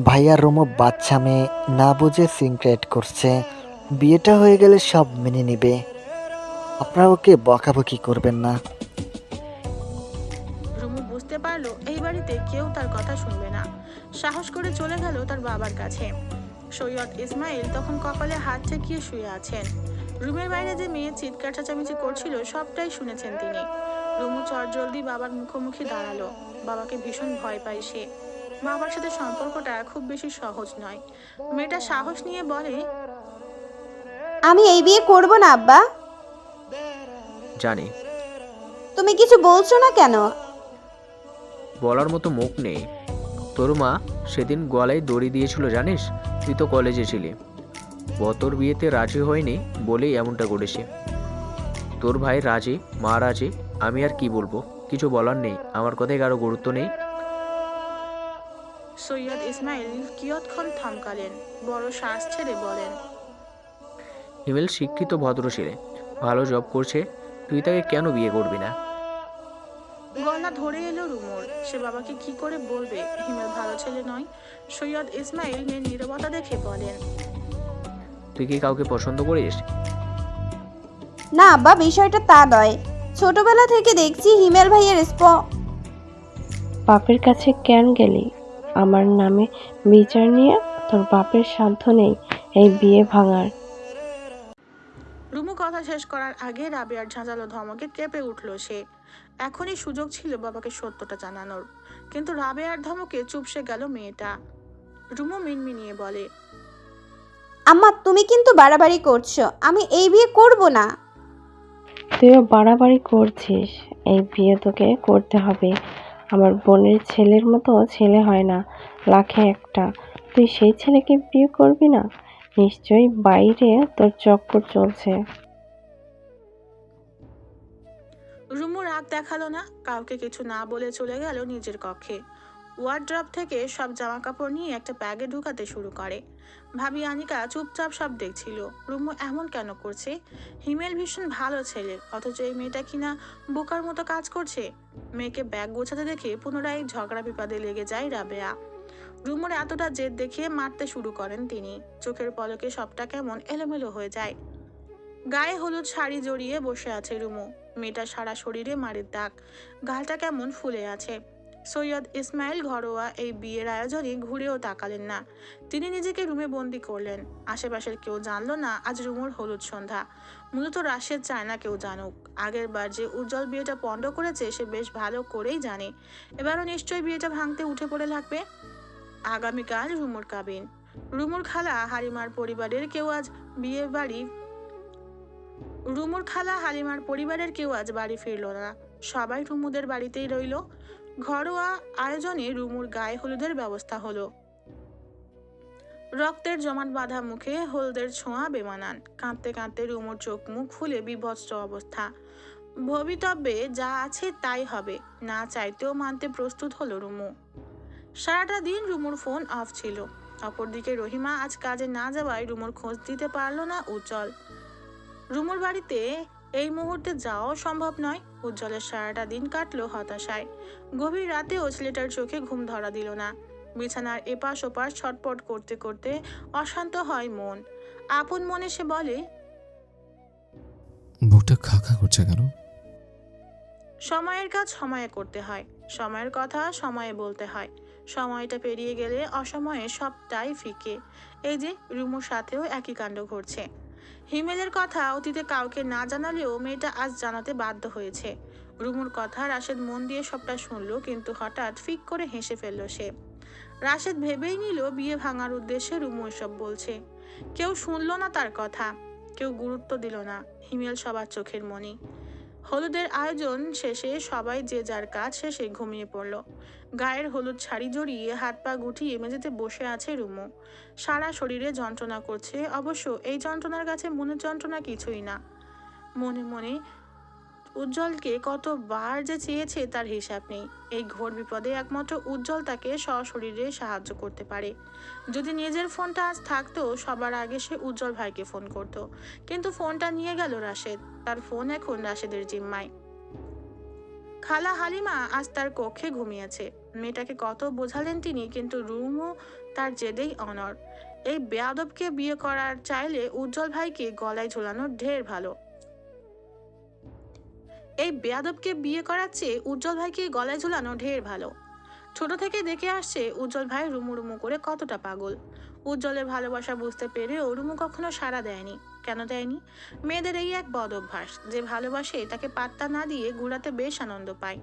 ভাইয়া রুমু বাচ্চা মেয়ে, না বুঝে সিনক্রেট করছে। বিয়েটা হয়ে গেলে সব মেনে নেবে। আপনারা ওকে বকাবকি করবেন না। রুমু বুঝতে পারলো এই বাড়িতে কেউ তার কথা শুনবে না। সাহস করে চলে গেল তার বাবার কাছে। সৈয়দ ইসমাইল তখন কপালে হাত ঠেকিয়ে শুয়ে আছেন। রুমের বাইরে যে মেয়ে চিৎকার চেঁচামেচি করছিল সবটাই শুনেছেন তিনি। রুমু চটজলদি বাবার মুখোমুখি দাঁড়ালো। বাবাকে ভীষণ ভয় পায় সে। বাবার সাথে সম্পর্কটা খুব বেশি সহজ নয়। মেয়েটা সাহস নিয়ে বলে, আমি এই বিয়ে করব না আব্বা। জানি, তুমি কিছু বলছো না কেন? বলার মতো মুখ নেই। তোর মা সেদিন গলায় দড়ি দিয়েছিল জানিস? তুই তো কলেজে ছিলি। তোর বিয়েতে রাজি হয়নি বলেই এমনটা করেছে। তোর ভাই রাজি, মা রাজি, আমি আর কি বলবো? কিছু বলার নেই, আমার কথায় কারো গুরুত্ব নেই। সৈয়দ ইসমাইল কিয়ৎক্ষণ থমকালেন, বড় শ্বাস ছেড়ে বলেন, হিমেল শিক্ষিত ভদ্র ছেলে, ভালো জব করছে, তুই তাকে কেন বিয়ে করবি না? গলা ধরে এলো রুমুর। সে বাবাকে কি করে বলবে হিমেল ভালো ছেলে নয়? সৈয়দ ইসমাইল মেয়ের নীরবতা দেখে বলেন, তুই কি কাউকে পছন্দ করিস? না আব্বা, বিষয়টা তা নয়। ছোটবেলা থেকে দেখছি হিমেল ভাইয়ের বাপের কাছে কেন গেলি? আমার নামে বিচার নিয়ে তোর বাপের সাধ্য নেই এই বিয়ে ভাঙার। রুমু কথা শেষ করার আগে রাবেয়ার ঝাঁঝালো ধমকে কেঁপে উঠল সে। এখনই সুযোগ ছিল বাবাকে সত্যটা জানানোর, কিন্তু রাবেয়ার ধমকে চুপসে গেল মেয়েটা। রুমু মিনমিনিয়ে বলে, আম্মা তুমি কিন্তু বাড়াবাড়ি করছো। আমি এই বিয়ে করব না। তুইও বাড়াবাড়ি করছিস। এই বিয়ে তোকে করতে হবে। আমার বোনের ছেলের মতো ছেলে হয় না, লাখে একটা। তুই সেই ছেলেকে বিয়ে করবি না? নিশ্চয়ই বাইরে তোর চক্কর চলছে। রুমু রাগ দেখালো না, কাউকে কিছু না বলে চলে গেল নিজের কক্ষে। ওয়ার্ড্রপ থেকে সব জামা কাপড় নিয়ে একটা ব্যাগে ঢুকাতে শুরু করে। ভাবি আনিকা চুপচাপ সব দেখছিল। রুমু এমন কেন করছে? হিমেল ভীষণ ভালো ছেলে, অথচ এই মেয়েটা কিনা বোকার মতো কাজ করছে। মেয়েকে ব্যাগ গোছাতে দেখে পুনরায় ঝগড়া বিপাদে লেগে যায় রাবেয়া। রুমুর এতটা জেদ দেখিয়ে মারতে শুরু করেন তিনি। চোখের পলকে সবটা কেমন এলোমেলো হয়ে যায়। গায়ে হলুদ শাড়ি জড়িয়ে বসে আছে রুমু। মেয়েটা সারা শরীরে মারের দাগ, গালটা কেমন ফুলে আছে। সৈয়দ ইসমাইল ঘরোয়া এই বিয়ের আয়োজনে ঘুরেও তাকালেন না। তিনি নিজেকে রুমে বন্দি করলেন। আশেপাশের কেউ জানলো না আজ রুমুর হলুদ সন্ধ্যা। মূলত রাশেদ চায় না কেউ জানুক। আগের বার যে উজ্জ্বল বিয়েটা পণ্ড করেছে সে বেশ ভালো করেই জানে এবারও নিশ্চয়ই বিয়েটা ভাঙতে উঠে পড়ে লাগবে। আগামীকাল রুমুর কাবিন। রুমুর খালা হালিমার পরিবারের কেউ আজ বাড়ি ফিরল না। সবাই রুমুদের বাড়িতেই রইল। ঘরোয়া আয়োজনে রুমুর গায়ে হলুদের ব্যবস্থা হলো। রক্তের জমাট বাঁধা মুখে হলদের ছোঁয়া বেমানান। কাঁদতে কাঁদতে রুমুর চোখ মুখ ফুলে বিভৎস অবস্থা। ভবিতব্যে যা আছে তাই হবে, না চাইতেও মানতে প্রস্তুত হলো রুমু। সারাটা দিন রুমুর ফোন অফ ছিল। অপরদিকে রহিমা আজ কাজে না যাওয়ায় রুমুর খোঁজ দিতে পারল না উজ্জ্বল। রুমুর বাড়িতে এই মুহূর্তে যাওয়াও সম্ভব নয়। উজ্জ্বলের সারাটা দিন কাটলো হতাশায়। গভীর রাতেও ছেলেটার চোখে ঘুম ধরা দিল না। বিছানার এপাশ ওপাশ ছটপট করতে করতে অশান্ত হয় মন। আপন মনে সে বলে, বুকটা খা খা করছে কেন? সময়ের কাজ সময়ে করতে হয়, সময়ের কথা সময়ে বলতে হয়। সময়টা পেরিয়ে গেলে অসময়ে সবটাই ফিকে। এই যে রুমুর সাথেও একই কাণ্ড ঘটছে। হিমেলের কথা অতীতে কাউকে না জানালেও মেয়েটা আজ জানাতে বাধ্য হয়েছে। রুমুর কথা রাশেদ মন দিয়ে সবটা শুনল, কিন্তু হঠাৎ ফিক করে হেসে ফেলল সে। রাশেদ ভেবেই নিল বিয়ে ভাঙার উদ্দেশ্যে রুমু এসব বলছে। কেউ শুনল না তার কথা, কেউ গুরুত্ব দিল না। হিমেল সবার চোখের মণি। হলুদের আয়োজন শেষে সবাই যে যার কাজ শেষে ঘুমিয়ে পড়ল। গায়ের হলুদ শাড়ি জড়িয়ে হাত পা গুটিয়ে মেঝেতে বসে আছে রুমু। সারা শরীরে যন্ত্রণা করছে। অবশ্য এই যন্ত্রণার কাছে মনের যন্ত্রণা কিছুই না। মনে মনে উজ্জ্বলকে কতবার যে চেয়েছে তার হিসাব নেই। এই ঘোর বিপদে একমাত্র উজ্জ্বল তাকে সশরীরে সাহায্য করতে পারে। যদি নিজের ফোনটা আজ থাকতো সবার আগে সে উজ্জ্বল ভাইকে ফোন করত, কিন্তু ফোনটা নিয়ে গেল রাশেদ। তার ফোন এখন রাশেদের জিম্মায়। খালা হালিমা আজ তার কক্ষে ঘুমিয়েছে। মেয়েটাকে কত বোঝালেন তিনি, কিন্তু রুমও তার জেদেই অনড়। এই বেয়াদবকে বিয়ে করার চাইলে উজ্জ্বল ভাইকে গলায় ঝোলানো ঢের ভালো। এই বেয়াদবকে বিয়ে করার চেয়ে উজ্জ্বল ভাইকে গলায় ঝুলানো ঢের ভালো। ছোট থেকে দেখে আসছে উজ্জ্বল ভাই রুমু রুমু করে কতটা পাগল। উজ্জ্বলের ভালোবাসা বুঝতে পেরেও রুমু কখনো সাড়া দেয়নি। কেন দেয়নি? মেয়েদের এই এক বদ অভ্যাস, যে ভালোবাসে তাকে পাত্তা না দিয়ে ঘোরাতে বেশ আনন্দ পায়।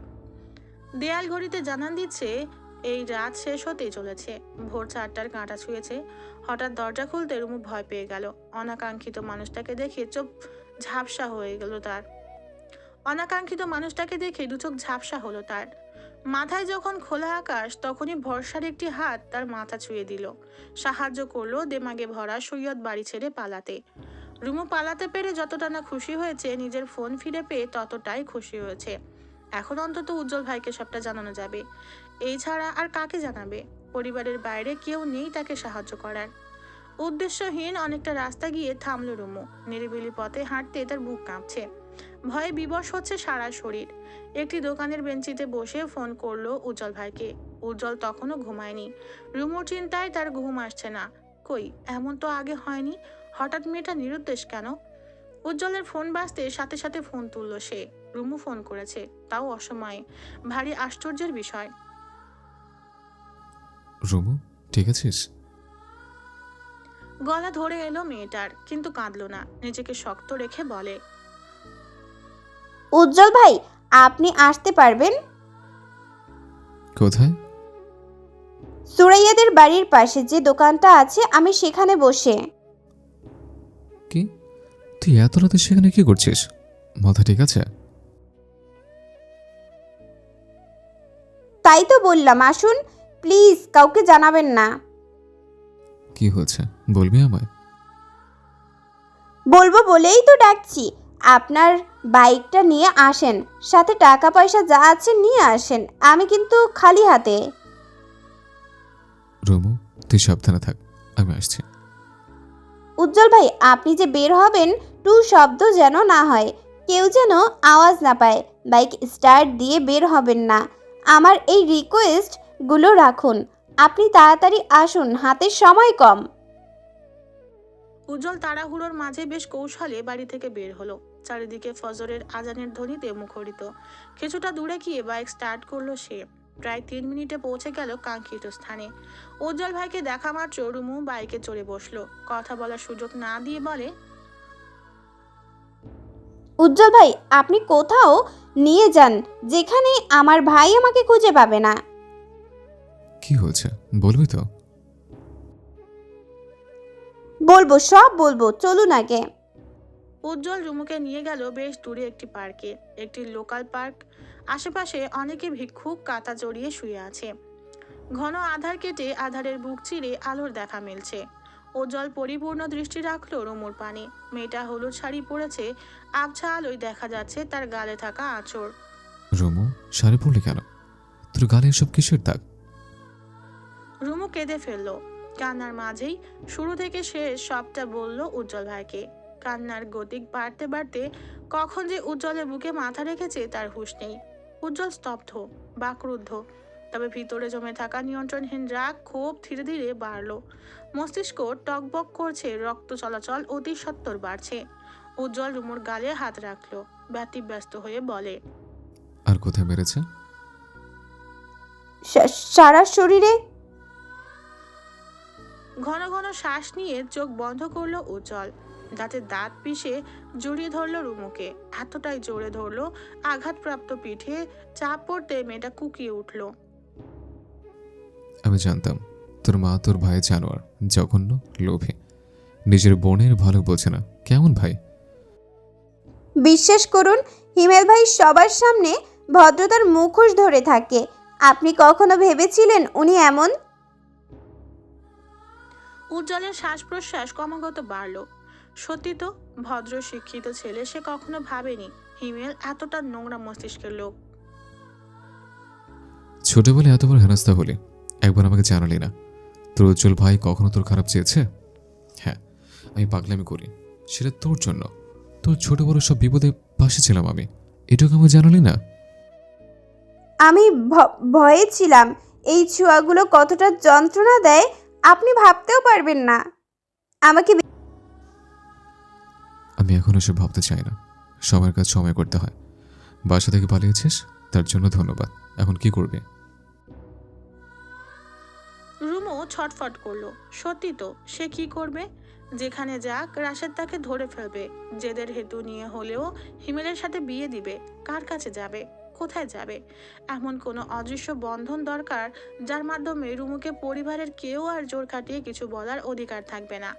দেয়াল ঘড়িতে জানান দিচ্ছে এই রাত শেষ হতেই চলেছে। ভোর 4টার কাঁটা ছুঁয়েছে। হঠাৎ দরজা খুলতে রুমু ভয় পেয়ে গেল। অনাকাঙ্ক্ষিত মানুষটাকে দেখে চোখ ঝাপসা হয়ে গেল তার। দু চোখ ঝাপসা হলো তার। মাথায় যখন খোলা আকাশ, তখনই ভরসার একটি হাত তার মাথা ছুঁয়ে দিল, সাহায্য করলো দেমাগে ভরা সৈয়দ বাড়ি ছেড়ে পালাতে। রুমু পালাতে পেরে যতটা না খুশি হয়েছে, নিজের ফোন ফিরে পেয়ে ততটাই খুশি হয়েছে। এখন অন্তত উজ্জ্বল ভাইকে সবটা জানানো যাবে। এই ছাড়া আর কাকে জানাবে? পরিবারের বাইরে কেউ নেই তাকে সাহায্য করার। উদ্দেশ্যহীন অনেকটা রাস্তা গিয়ে থামলো রুমু। নিরিবিলি পথে হাঁটতে তার বুক কাঁপছে, ভয়ে বিবশ হচ্ছে সারা শরীর। একটি দোকানের বেঞ্চিতে বসে ফোন করলো উজ্জ্বল ভাইকে। উজ্জ্বল তখনও ঘুমায়নি। রুমুর চিন্তায় তার ঘুম আসছে না। কই, এমন তো আগে হয়নি। হঠাৎ মেয়েটা নিরুদ্দেশ কেন? উজ্জ্বলের ফোন বাজতে সাথে সাথে ফোন তুললো সে। রুমু ফোন করেছে, তাও অসময়ে। ভারী আশ্চর্যের বিষয়। রুমু, ঠিক আছিস? গলা ধরে এলো মেয়েটার, কিন্তু কাঁদলো না। নিজেকে শক্ত রেখে বলে, উজ্জ্বল ভাই, আপনি আসতে পারবেন? কোথায়? সুরাইয়াদের বাড়ির পাশে যে দোকানটা আছে, আমি সেখানে বসে। কি? তুই এত রাতে সেখানে কি করছিস? মাথা ঠিক আছে? তাই তো বললাম আসুন, প্লিজ কাউকে জানাবেন না। কি হয়েছে বলবি আমায়? বলবো বলেই তো ডাকছি। আপনার বাইকটা নিয়ে আসেন, সাথে টাকা পয়সা যা আছে নিয়ে আসেন। আমি কিন্তু খালি হাতে। রুমু, তুই সাবধানে থাক, আমি আসছি। উজ্জ্বল ভাই, আপনি যে বের হবেন, টু শব্দ যেন না হয়, কেউ যেন আওয়াজ না পায়। বাইক স্টার্ট দিয়ে বের হবেন না। আমার এই রিকোয়েস্টগুলো রাখুন। আপনি তাড়াতাড়ি আসুন, হাতে সময় কম। উজ্জ্বল তাড়াহুড়োর মাঝে বেশ কৌশলে বাড়ি থেকে বের হলো। চারিদিকে ফজরের আজানের ধ্বনিতে মুখরিত। কিছুটা দূরে গিয়ে বাইক স্টার্ট করলো সে। প্রায় 3 মিনিটে পৌঁছে গেল কাঙ্ক্ষিত স্থানে। উজ্জ্বল ভাইকে দেখা মাত্র রুমু বাইকে চড়ে বসলো। কথা বলার সুযোগ না দিয়ে বলে, উজ্জ্বল ভাই, আপনি কোথাও নিয়ে যান যেখানে আমার ভাই আমাকে খুঁজে পাবে না। কি হয়েছে বলবি তো? বলবো, সব বলবো, চলুন আগে। উজ্জ্বল রুমুকে নিয়ে গেল বেশ দূরে একটি পার্কে। একটি লোকাল পার্ক। আশেপাশে অনেকে ভিক্ষুক কাঁথা জড়িয়ে শুয়ে আছে। ঘন আধার কেটে আধারের বুক চিরে আলোর দেখা মিলছে। উজ্জ্বল পরিপূর্ণ দৃষ্টি রাখলো রুমুর পানে। মেয়েটা হলুদ শাড়ি পরেছে। আবছা আলোয় দেখা যাচ্ছে তার গালে থাকা আঁচড়। রুমু, শাড়ি পরলি কেন? তোর গালে এসব কিসের দাগ? রুমু কেঁদে ফেললো। কান্নার মাঝেই শুরু থেকে শেষ সবটা বলল উজ্জ্বল ভাইকে। কান্নার গতিক বাড়তে বাড়তে কখন যে উজ্জ্বলের বুকে মাথা রেখেছে তার হুঁশ নেই। উজ্জ্বল স্তব্ধ, বাকরুদ্ধ। তবে ভিতরে জমে থাকা নিয়ন্ত্রণহীন রাগ, ক্ষোভ ধীরে ধীরে বাড়ল। মস্তিষ্ক টকবক করছে, রক্ত চলাচল অতি সত্বর বাড়ছে। উজ্জ্বল রুমুর গালে হাত রাখলো, ব্যতিব্যস্ত হয়ে বলে, আর কোথায় মেরেছে? সারা শরীরে। ঘন ঘন শ্বাস নিয়ে চোখ বন্ধ করলো উজ্জ্বল। দাঁতে দাঁত পিষে জড়িয়ে ধরলো রুমুকে। এতটাই জোরে ধরলো, আঘাতপ্রাপ্ত পিঠে চাপ পড়তে মেয়েটা কুকিয়ে উঠল। আমি জানতাম তোর মা তোর ভাই জানোয়ার, জঘন্য, লোভী, নিজের বোনের ভালো বোঝে না। কেমন ভাই? বিশ্বাস করুন, হিমেল ভাই সবার সামনে ভদ্রতার মুখোশ ধরে থাকে। আপনি কখনো ভেবেছিলেন উনি এমন? উজ্জ্বলের শ্বাস প্রশ্বাস ক্রমাগত বাড়ল। সত্যি তো, ভদ্র শিক্ষিত ছেলে সে কখনো ভাবেনি হিমেল এতটা নোংরা মস্তিষ্কের লোক। ছোটবেলায় এতবার হেনস্থা হলি, একবার আমাকে জানালি না। তোর উজ্জ্বল ভাই কখনো তোর খারাপ চেয়েছে? হ্যাঁ, আমি পাগলামি করি, সেটা তোর জন্য। তোর ছোট বড় সব বিপদে পাশে ছিলাম আমি, এটুকু আমাকে জানালি না? আমি ভয়ে ছিলাম। এই ছোঁয়াগুলো কতটা যন্ত্রণা দেয় আপনি ভাবতেও পারবেন না। আমাকে আমি এখন এসব ভাবতে চাই না, সময়ের কাজ সময় করতে হয়। বাসা থেকে পালিয়েছিস, তার জন্য ধন্যবাদ। এখন কি করবে? রুমও ছটফট করলো। সত্যি তো, সে কি করবে? যেখানে যাক রাশেদ তাকে ধরে ফেলবে। জেদের হেতু নিয়ে হলেও হিমেলের সাথে বিয়ে দিবে। কার কাছে যাবে? কোথায় যাবে? এমন কোনো অদৃশ্য বন্ধন দরকার যার মাধ্যমে রুমুকে পরিবারের কেউ আর জোর কাটিয়ে কিছু বলার অধিকার থাকবে না।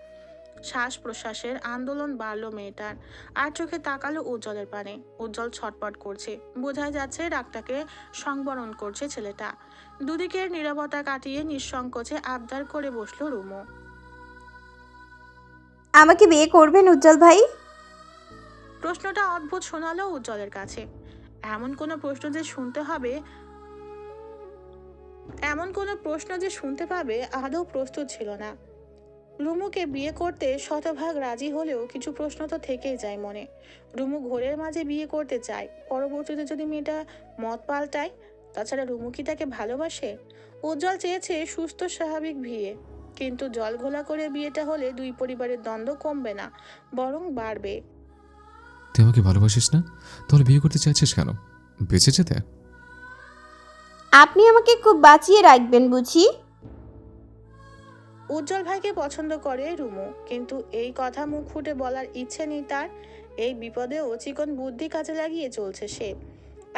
শ্বাস প্রশ্বাসের আন্দোলন বাড়ল মেয়েটার, আর চোখে তাকালো উজ্জ্বলের পানে। উজ্জ্বল ছটপট করছে, বোঝাই যাচ্ছে রাগটাকে সংবরণ করছে ছেলেটা। দুদিকের নীরবতা কাটিয়ে নিঃসংকোচে আবদার করে বসলো রুমু। আমাকে বিয়ে করবেন উজ্জ্বল ভাই? প্রশ্নটা অদ্ভুত শোনালো উজ্জ্বলের কাছে। এমন কোনো প্রশ্ন যে শুনতে পাবে আদৌ প্রস্তুত ছিল না। রুমুকে বিয়ে করতে শতভাগ রাজি হলেও কিছু প্রশ্ন তো থেকেই যায় মনে। রুমু ঘোরের মাঝে বিয়ে করতে চায়, পরবর্তীতে যদি মেয়েটা মত পাল্টায়? তাছাড়া রুমু কি তাকে ভালোবাসে? উজ্জ্বল চেয়েছে সুস্থ স্বাভাবিক বিয়ে, কিন্তু জল ঘোলা করে বিয়েটা হলে দুই পরিবারের দ্বন্দ্ব কমবে না, বরং বাড়বে। তুই আমাকে ভালোবাসিস না, তাহলে বিয়ে করতে চাইছিস কেন? বেঁচে যেতে? আপনি আমাকে খুব বাঁচিয়ে রাখবেন বুঝি? উজ্জ্বল ভাইকে পছন্দ করে রুমু, কিন্তু এই কথা মুখ ফুটে বলার ইচ্ছে নেই তার। এই বিপদেও চিকন বুদ্ধি কাজে লাগিয়ে চলছে সে।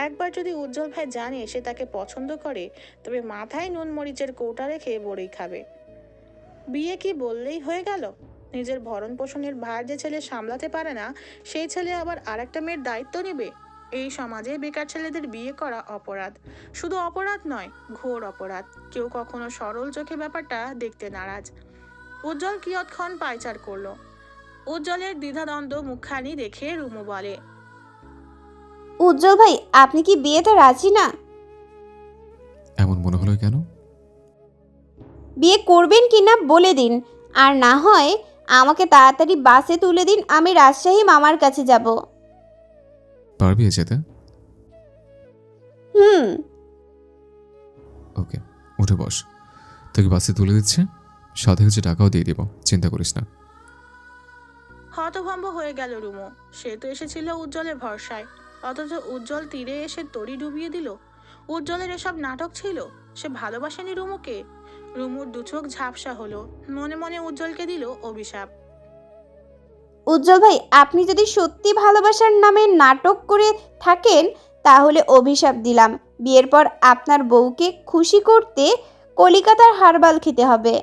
একবার যদি উজ্জ্বল ভাই জানে সে তাকে পছন্দ করে, তবে মাথায় নুন মরিচের কৌটা রেখে বড়ই খাবে। বিয়ে কি বললেই হয়ে গেল? নিজের ভরণ পোষণের ভার যে ছেলে সামলাতে পারে না, সেই ছেলে আবার আরেকটা মেয়ের দায়িত্ব নেবে? এই সমাজে বেকার ছেলেদের বিয়ে করা অপরাধ। শুধু অপরাধ নয়, ঘোর অপরাধ। কেউ কখনো সরল চোখে ব্যাপারটা দেখতে নারাজ। উজ্জ্বল কিয়ৎক্ষণ পায়চার করলো। উজ্জ্বলের দ্বিধাদ্বন্দ্ব মুখখানি দেখে রুমু বলে, উজ্জ্বল ভাই আপনি কি বিয়েতে রাজি না? এমন মনে হলো কেন? বিয়ে করবেন কি না বলে দিন, আর না হয় আমাকে তাড়াতাড়ি বাসে তুলে দিন, আমি রাজশাহী মামার কাছে যাব। পারবি যেতে? ওকে, উঠে বস, তোকে বাসে তুলে দিচ্ছে, সাথে কিছু টাকাও দিয়ে দিব, চিন্তা করিস না। হতভম্ব হয়ে গেল রুমু। সে তো এসেছিল উজ্জ্বলের ভরসায়, অথচ উজ্জ্বল তীরে এসে তড়ি ডুবিয়ে দিল। উজ্জ্বলের এসব নাটক ছিল? সে ভালোবাসেনি রুমুকে? রুমুর দুচোখ ঝাপসা হলো, মনে মনে উজ্জ্বলকে দিল অভিশাপ। উজ্জ্বল ভাই আপনি যদি সত্যি ভালোবাসার নামে নাটক করে থাকেন তাহলে অভিশাপ দিলাম, বিয়ের পর আপনার বউকে খুশি করতে কলিকাতার হারবাল খেতে হবে।